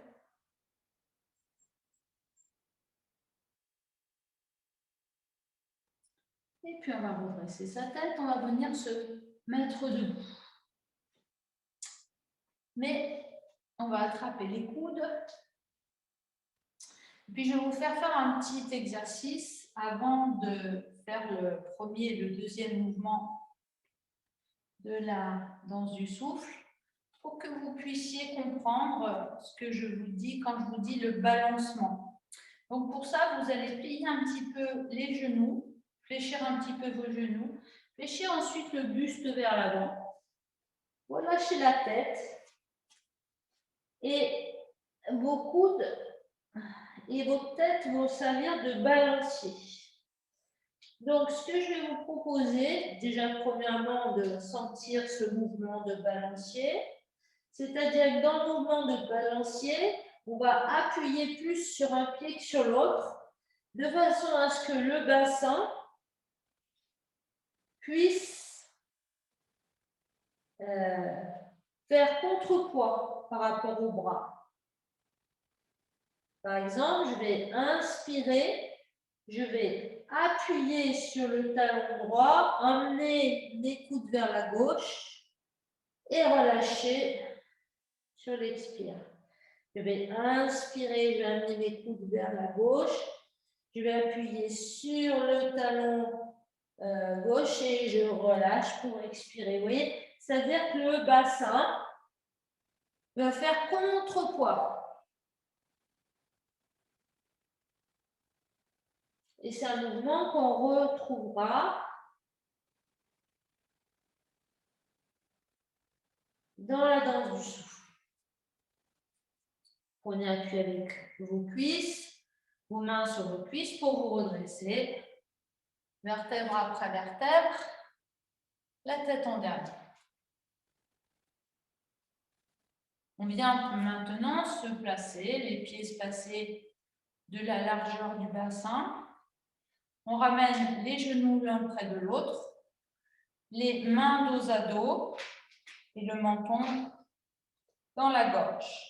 Et puis on va redresser sa tête, on va venir se mettre debout. Mais on va attraper les coudes. Et puis je vais vous faire un petit exercice avant de faire le premier et le deuxième mouvement de la danse du souffle, pour que vous puissiez comprendre ce que je vous dis quand je vous dis le balancement. Donc pour ça, vous allez plier un petit peu les genoux, fléchir un petit peu vos genoux, fléchir ensuite le buste vers l'avant, relâchez la tête et vos coudes et votre tête vont servir de balancier. Donc, ce que je vais vous proposer, déjà premièrement de sentir ce mouvement de balancier, c'est-à-dire que dans le mouvement de balancier, on va appuyer plus sur un pied que sur l'autre, de façon à ce que le bassin puisse faire contrepoids par rapport au bras. Par exemple, je vais inspirer, je vais appuyer sur le talon droit, emmener les coudes vers la gauche et relâcher sur l'expire. Je vais inspirer, je vais amener mes coudes vers la gauche, je vais appuyer sur le talon gauche et je relâche pour expirer. Vous voyez, c'est-à-dire que le bassin va faire contrepoids. Et c'est un mouvement qu'on retrouvera dans la danse du souffle. Prenez appui avec vos cuisses, vos mains sur vos cuisses pour vous redresser. Vertèbre après vertèbre, la tête en dernier. On vient maintenant se placer, les pieds espacés de la largeur du bassin. On ramène les genoux l'un près de l'autre. les mains dos à dos et le menton dans la gorge.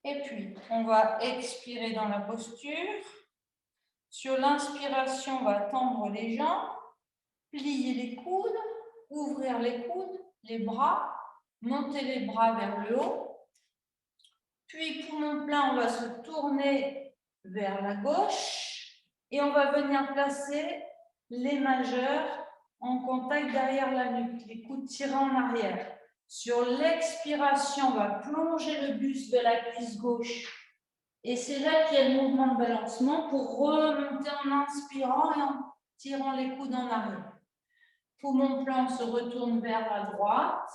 Et puis, on va expirer dans la posture. Sur l'inspiration, on va tendre les jambes, plier les coudes, ouvrir les coudes, les bras, monter les bras vers le haut. Puis, poumon plein, on va se tourner vers la gauche et on va venir placer les majeurs en contact derrière la nuque, les coudes tirés en arrière. Sur l'expiration, on va plonger le buste de la cuisse gauche. Et c'est là qu'il y a le mouvement de balancement pour remonter en inspirant et en tirant les coudes en arrière. Poumon plein, on se retourne vers la droite.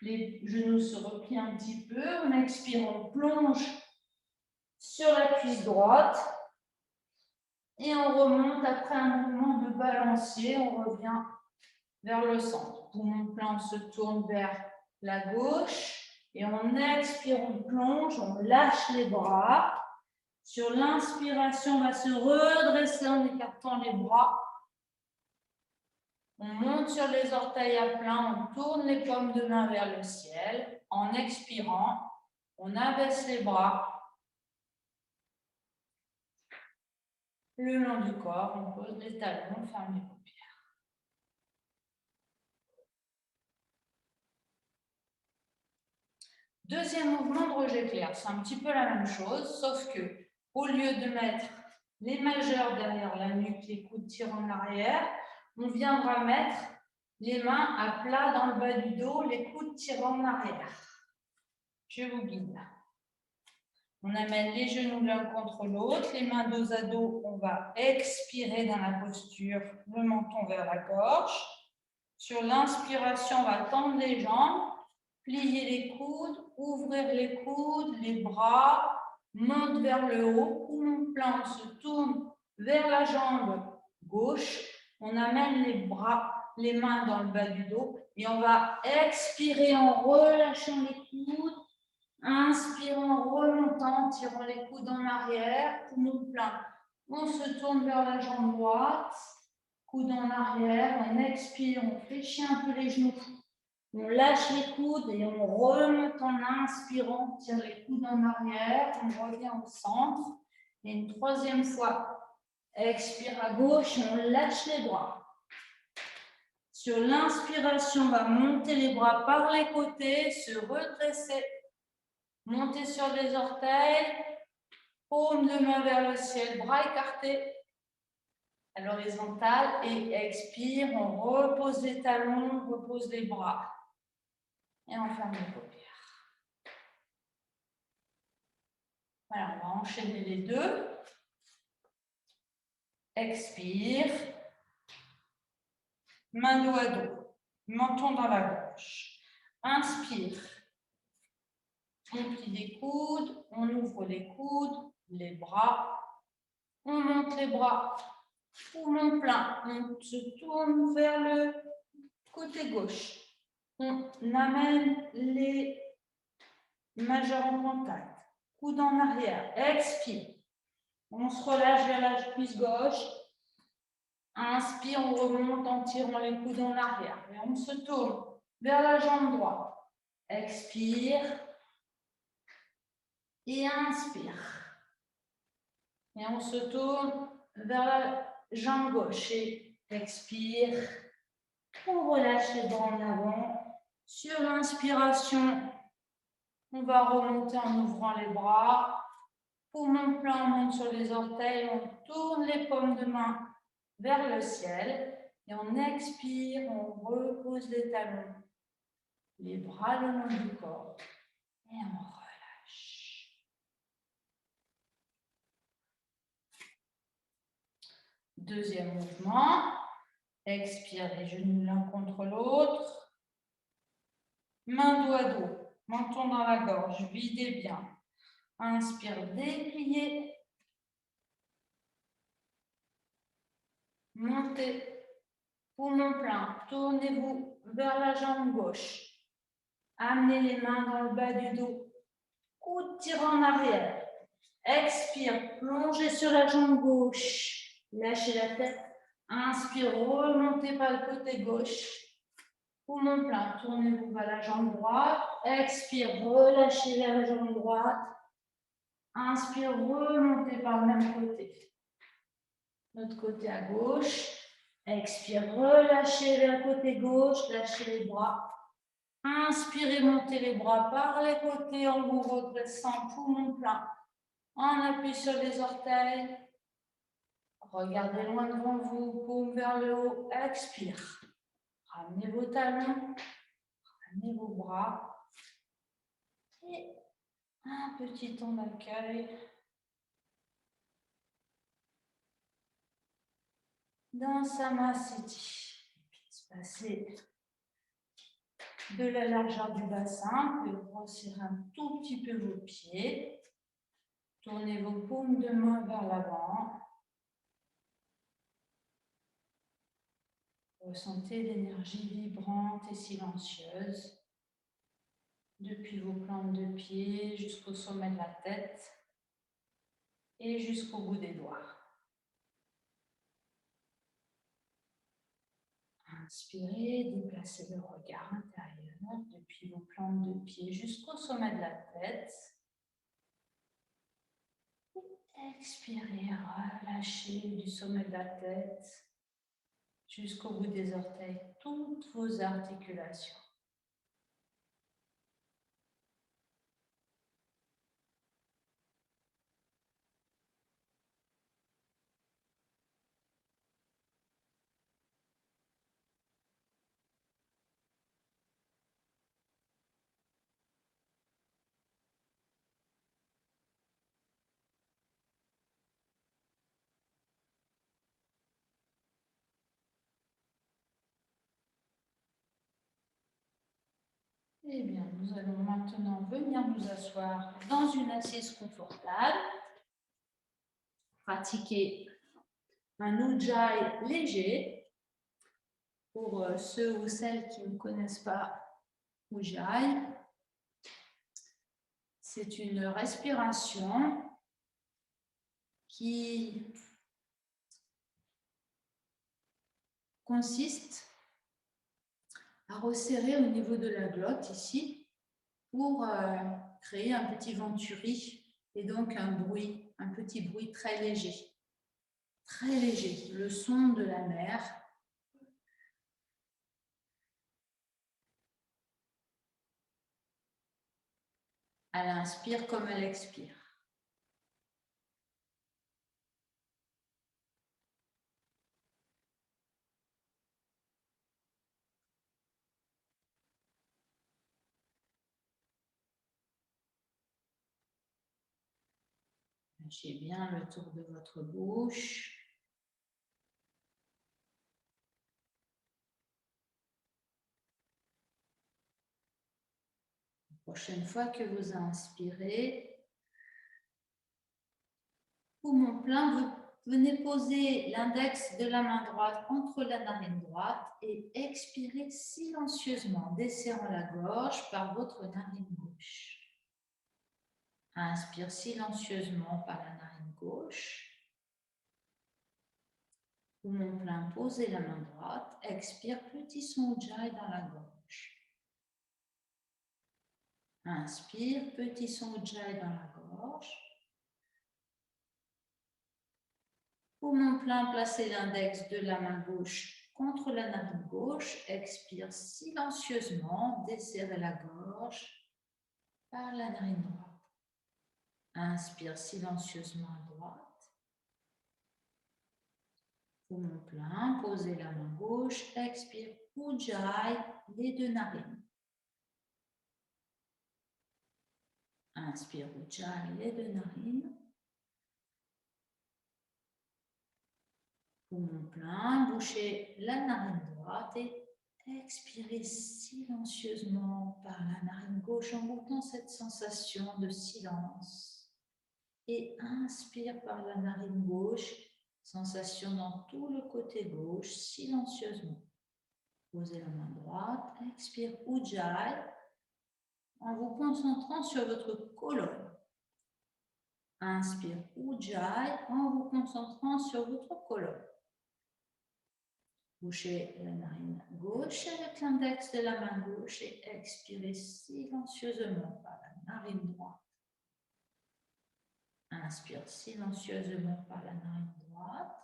Les genoux se replient un petit peu. On expire, on plonge sur la cuisse droite. Et on remonte après un mouvement de balancier. On revient vers le centre. Poumon plein, on se tourne vers la gauche. Et on expire, on plonge, on lâche les bras. Sur l'inspiration, on va se redresser en écartant les bras. On monte sur les orteils à plat, on tourne les paumes de main vers le ciel. En expirant, on abaisse les bras le long du corps, on pose les talons, on ferme les paupières. Deuxième mouvement de rejet clair, c'est un petit peu la même chose, sauf que au lieu de mettre les majeurs derrière la nuque, les coudes tirent en arrière, on viendra mettre les mains à plat dans le bas du dos, les coudes tirent en arrière. Je vous guide. On amène les genoux l'un contre l'autre, les mains dos à dos, on va expirer dans la posture, le menton vers la gorge. Sur l'inspiration, on va tendre les jambes, plier les coudes, ouvrir les coudes, les bras, monte vers le haut, poumon plein, on se tourne vers la jambe gauche, on amène les bras, les mains dans le bas du dos et on va expirer en relâchant les coudes, inspirant en remontant, tirant les coudes en arrière, poumon plein. On se tourne vers la jambe droite, coude en arrière, on expire, on fléchit un peu les genoux. On lâche les coudes et on remonte en inspirant, on tire les coudes en arrière, on revient au centre. Et une troisième fois, expire à gauche, on lâche les bras. Sur l'inspiration, on va monter les bras par les côtés, se redresser, monter sur les orteils, paume de main vers le ciel, bras écartés à l'horizontale et expire, on repose les talons, on repose les bras. Et on ferme les paupières. Voilà, on va enchaîner les deux. Expire. Main dos à dos. Menton dans la gorge. Inspire. On plie les coudes. On ouvre les coudes. Les bras. On monte les bras. Poumon plein. On se tourne vers le côté gauche. On amène les majeurs en contact. Coude en arrière. Expire. On se relâche vers la cuisse gauche. Inspire, on remonte en tirant les coudes en arrière. Et on se tourne vers la jambe droite. Expire. Et inspire. Et on se tourne vers la jambe gauche. Et expire. On relâche les bras en avant. Sur l'inspiration, on va remonter en ouvrant les bras. Poumon plein, on monte sur les orteils. On tourne les paumes de main vers le ciel. Et on expire, on repose les talons, les bras le long du corps. Et on relâche. Deuxième mouvement. Expire les genoux l'un contre l'autre. Main dos à dos. Menton dans la gorge. Videz bien. Inspire, dépliez. Montez. Poumon plein. Tournez-vous vers la jambe gauche. Amenez les mains dans le bas du dos. Coude tirant en arrière. Expire, plongez sur la jambe gauche. Lâchez la tête. Inspire, remontez par le côté gauche. Poumon plein, tournez-vous vers la jambe droite. Expire, relâchez vers la jambe droite. Inspire, remontez par le même côté. L'autre côté à gauche. Expire, relâchez vers le côté gauche, lâchez les bras. Inspirez, montez les bras par les côtés en vous redressant, poumon plein. On appuie sur les orteils. Regardez loin devant vous, paume vers le haut. Expire. Ramenez vos talons, ramenez vos bras. Et un petit temps d'accueil. Dans Samasthiti. Passer de la largeur du bassin, vous pouvez grossir un tout petit peu vos pieds. Tournez vos paumes de main vers l'avant. Ressentez l'énergie vibrante et silencieuse depuis vos plantes de pied jusqu'au sommet de la tête et jusqu'au bout des doigts. Inspirez, déplacez le regard intérieur depuis vos plantes de pied jusqu'au sommet de la tête. Expirez, relâchez du sommet de la tête jusqu'au bout des orteils toutes vos articulations. Eh bien, nous allons maintenant venir nous asseoir dans une assise confortable. Pratiquer un Ujjayi léger. Pour ceux ou celles qui ne connaissent pas Ujjayi, c'est une respiration qui consiste à resserrer au niveau de la glotte ici pour créer un petit venturi et donc un petit bruit très léger. Très léger, le son de la mer. Elle inspire comme elle expire. Lâchez bien le tour de votre bouche. La prochaine fois que vous inspirez, poumon plein, vous venez poser l'index de la main droite entre la narine droite et expirez silencieusement, desserrant la gorge par votre narine gauche. Inspire silencieusement par la narine gauche. Poumon plein, posez la main droite. Expire, petit son Ujjayi dans la gorge. Inspire, petit son Ujjayi dans la gorge. Poumon plein, placez l'index de la main gauche contre la narine gauche. Expire silencieusement, desserrez la gorge par la narine droite. Inspire silencieusement à droite. Poumon plein, posez la main gauche. Expire, Ujjayi, les deux narines. Inspire, Ujjayi, les deux narines. Poumon plein, bouchez la narine droite et expirez silencieusement par la narine gauche en goûtant cette sensation de silence. Et inspire par la narine gauche, sensation dans tout le côté gauche, silencieusement. Posez la main droite, expire Ujjayi en vous concentrant sur votre colonne. Inspire Ujjayi en vous concentrant sur votre colonne. Bouchez la narine gauche avec l'index de la main gauche et expirez silencieusement par la narine droite. Inspire silencieusement par la narine droite.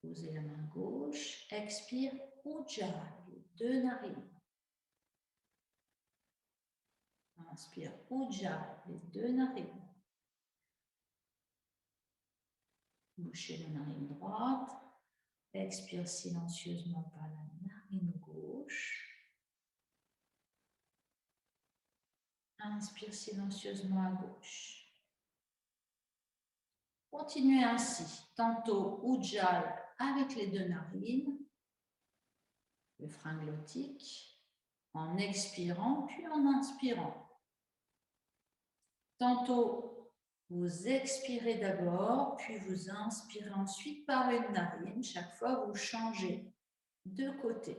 Posez la main gauche. Expire Ujjayi, les deux narines. Inspire Ujjayi, les deux narines. Bouchez la narine droite. Expire silencieusement par la narine gauche. Inspire silencieusement à gauche. Continuez ainsi, tantôt Ujjayi avec les deux narines, le frein glottique, en expirant puis en inspirant. Tantôt, vous expirez d'abord, puis vous inspirez ensuite par une narine. Chaque fois, vous changez de côté.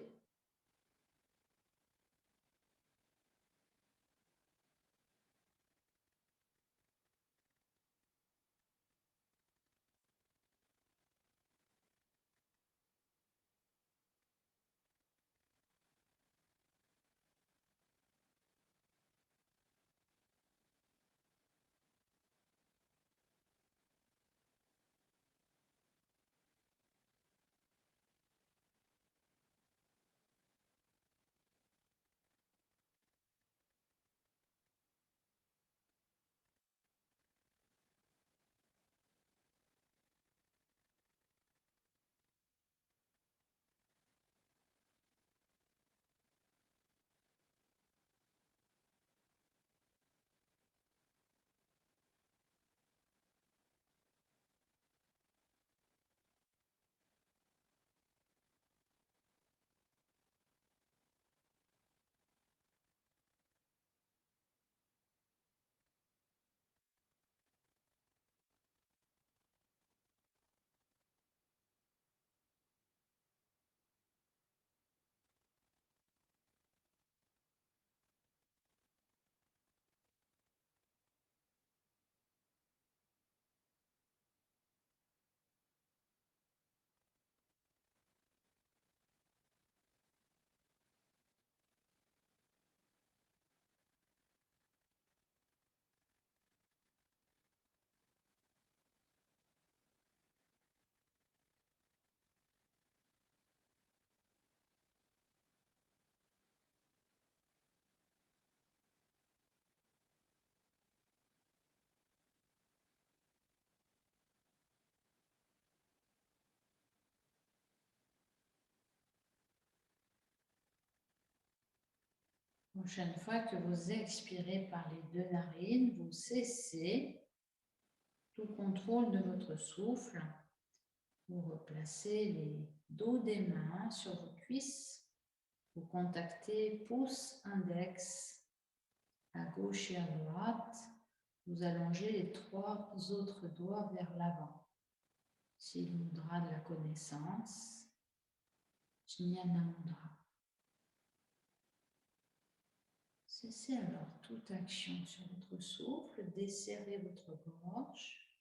Prochaine fois que vous expirez par les deux narines, vous cessez tout contrôle de votre souffle. Vous replacez les dos des mains sur vos cuisses. Vous contactez pouce, index à gauche et à droite. Vous allongez les trois autres doigts vers l'avant. C'est le mudra de la connaissance. Jnana Mudra. Cessez alors toute action sur votre souffle, desserrez votre gorge.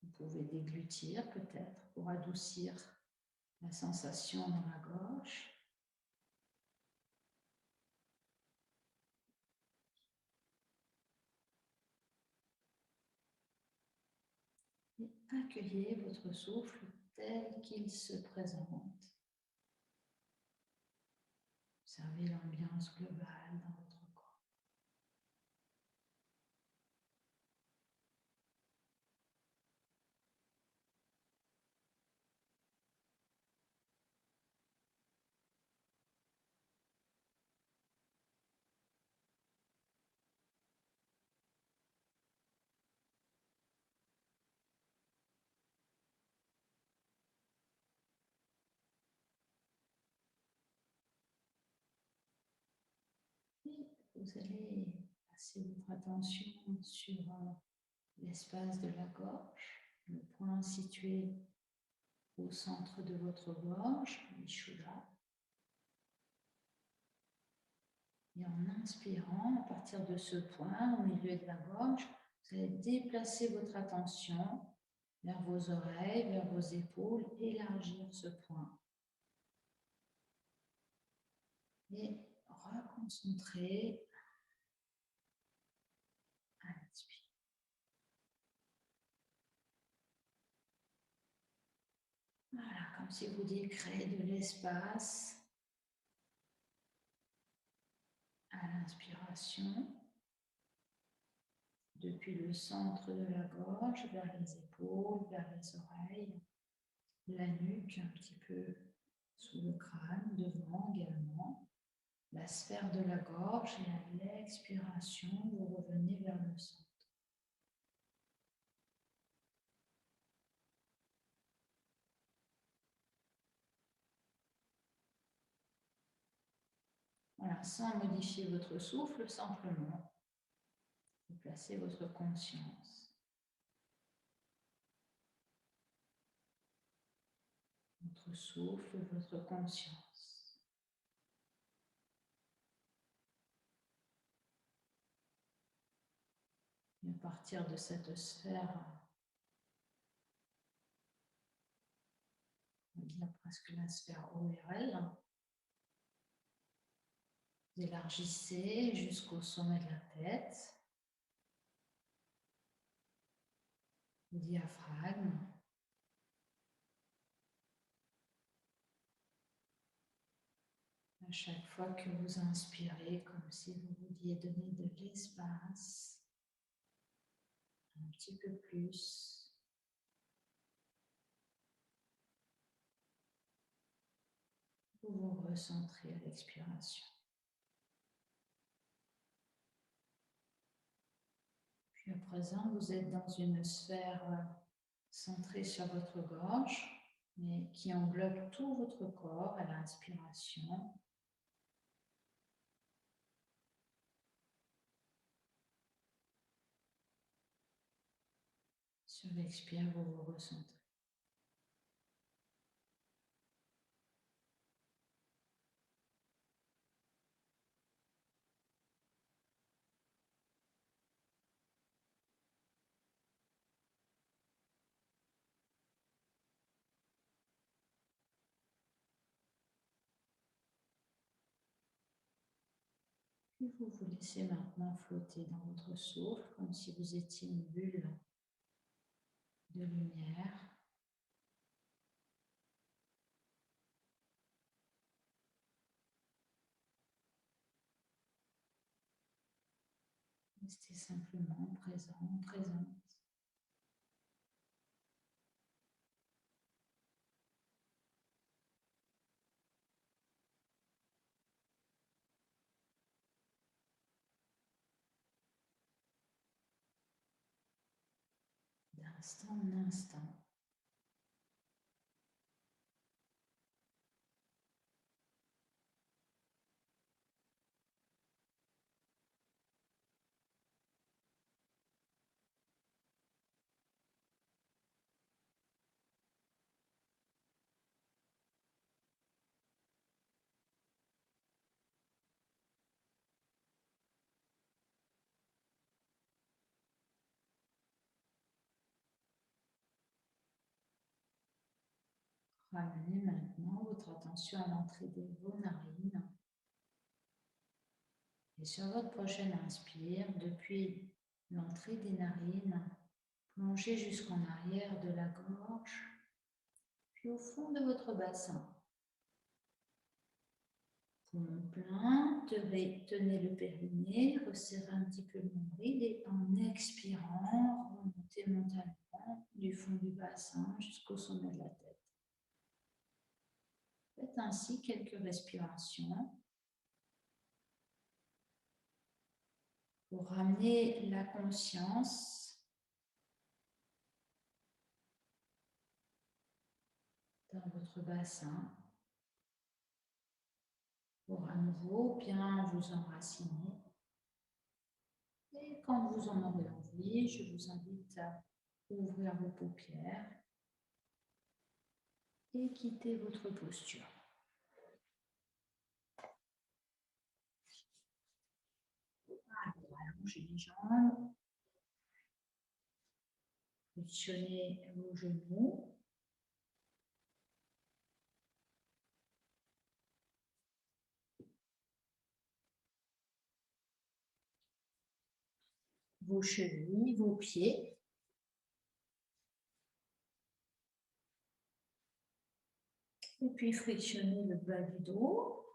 Vous pouvez déglutir peut-être pour adoucir la sensation dans la gorge. Et accueillez votre souffle tel qu'il se présente. Observez l'ambiance globale dans votre corps. Et vous allez passer votre attention sur l'espace de la gorge, le point situé au centre de votre gorge, Vishuddha. Et en inspirant, à partir de ce point, au milieu de la gorge, vous allez déplacer votre attention vers vos oreilles, vers vos épaules, élargir ce point. Et reconcentrer à l'inspire. Voilà, comme si vous vouliez créer de l'espace à l'inspiration, depuis le centre de la gorge, vers les épaules, vers les oreilles, la nuque un petit peu sous le crâne, devant également, la sphère de la gorge et à l'expiration, vous revenez vers le centre. Voilà, sans modifier votre souffle, simplement, vous placez votre conscience. Votre souffle, votre conscience. Et à partir de cette sphère, on va dire presque la sphère ORL, vous élargissez jusqu'au sommet de la tête, le diaphragme. À chaque fois que vous inspirez, comme si vous vouliez donner de l'espace, un petit peu plus. Vous vous recentrez à l'expiration. Puis à présent, vous êtes dans une sphère centrée sur votre gorge, mais qui englobe tout votre corps à l'inspiration. Sur l'expire, vous vous recentrez. Puis vous vous laissez maintenant flotter dans votre souffle, comme si vous étiez une bulle de lumière. Restez simplement présent, présente. D'instant en instant. Ramenez maintenant votre attention à l'entrée de vos narines. Et sur votre prochaine inspire, depuis l'entrée des narines, plongez jusqu'en arrière de la gorge, puis au fond de votre bassin. Poumon plein, tenez le périnée, resserrez un petit peu le nombril et en expirant, remontez mentalement du fond du bassin jusqu'au sommet de la tête. Faites ainsi quelques respirations pour ramener la conscience dans votre bassin, pour à nouveau bien vous enraciner. Et quand vous en aurez envie, je vous invite à ouvrir vos paupières et quitter votre posture. Alors, allongez les jambes. frictionnez vos genoux. Vos chevilles, vos pieds. Et puis frictionnez le bas du dos,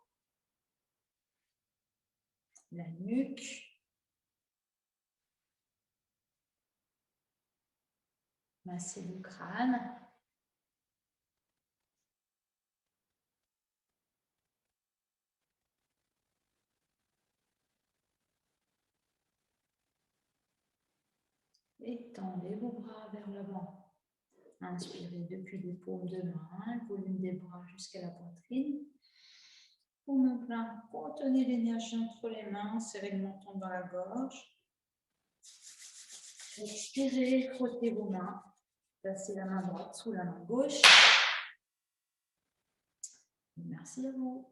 la nuque, massez le crâne. Étendez vos bras vers l'avant. Inspirez depuis les paumes de main, le volume des bras jusqu'à la poitrine. Poumon plein, contenez l'énergie entre les mains, serrez le menton dans la gorge. Expirez, frottez vos mains. Placez la main droite sous la main gauche. Merci à vous.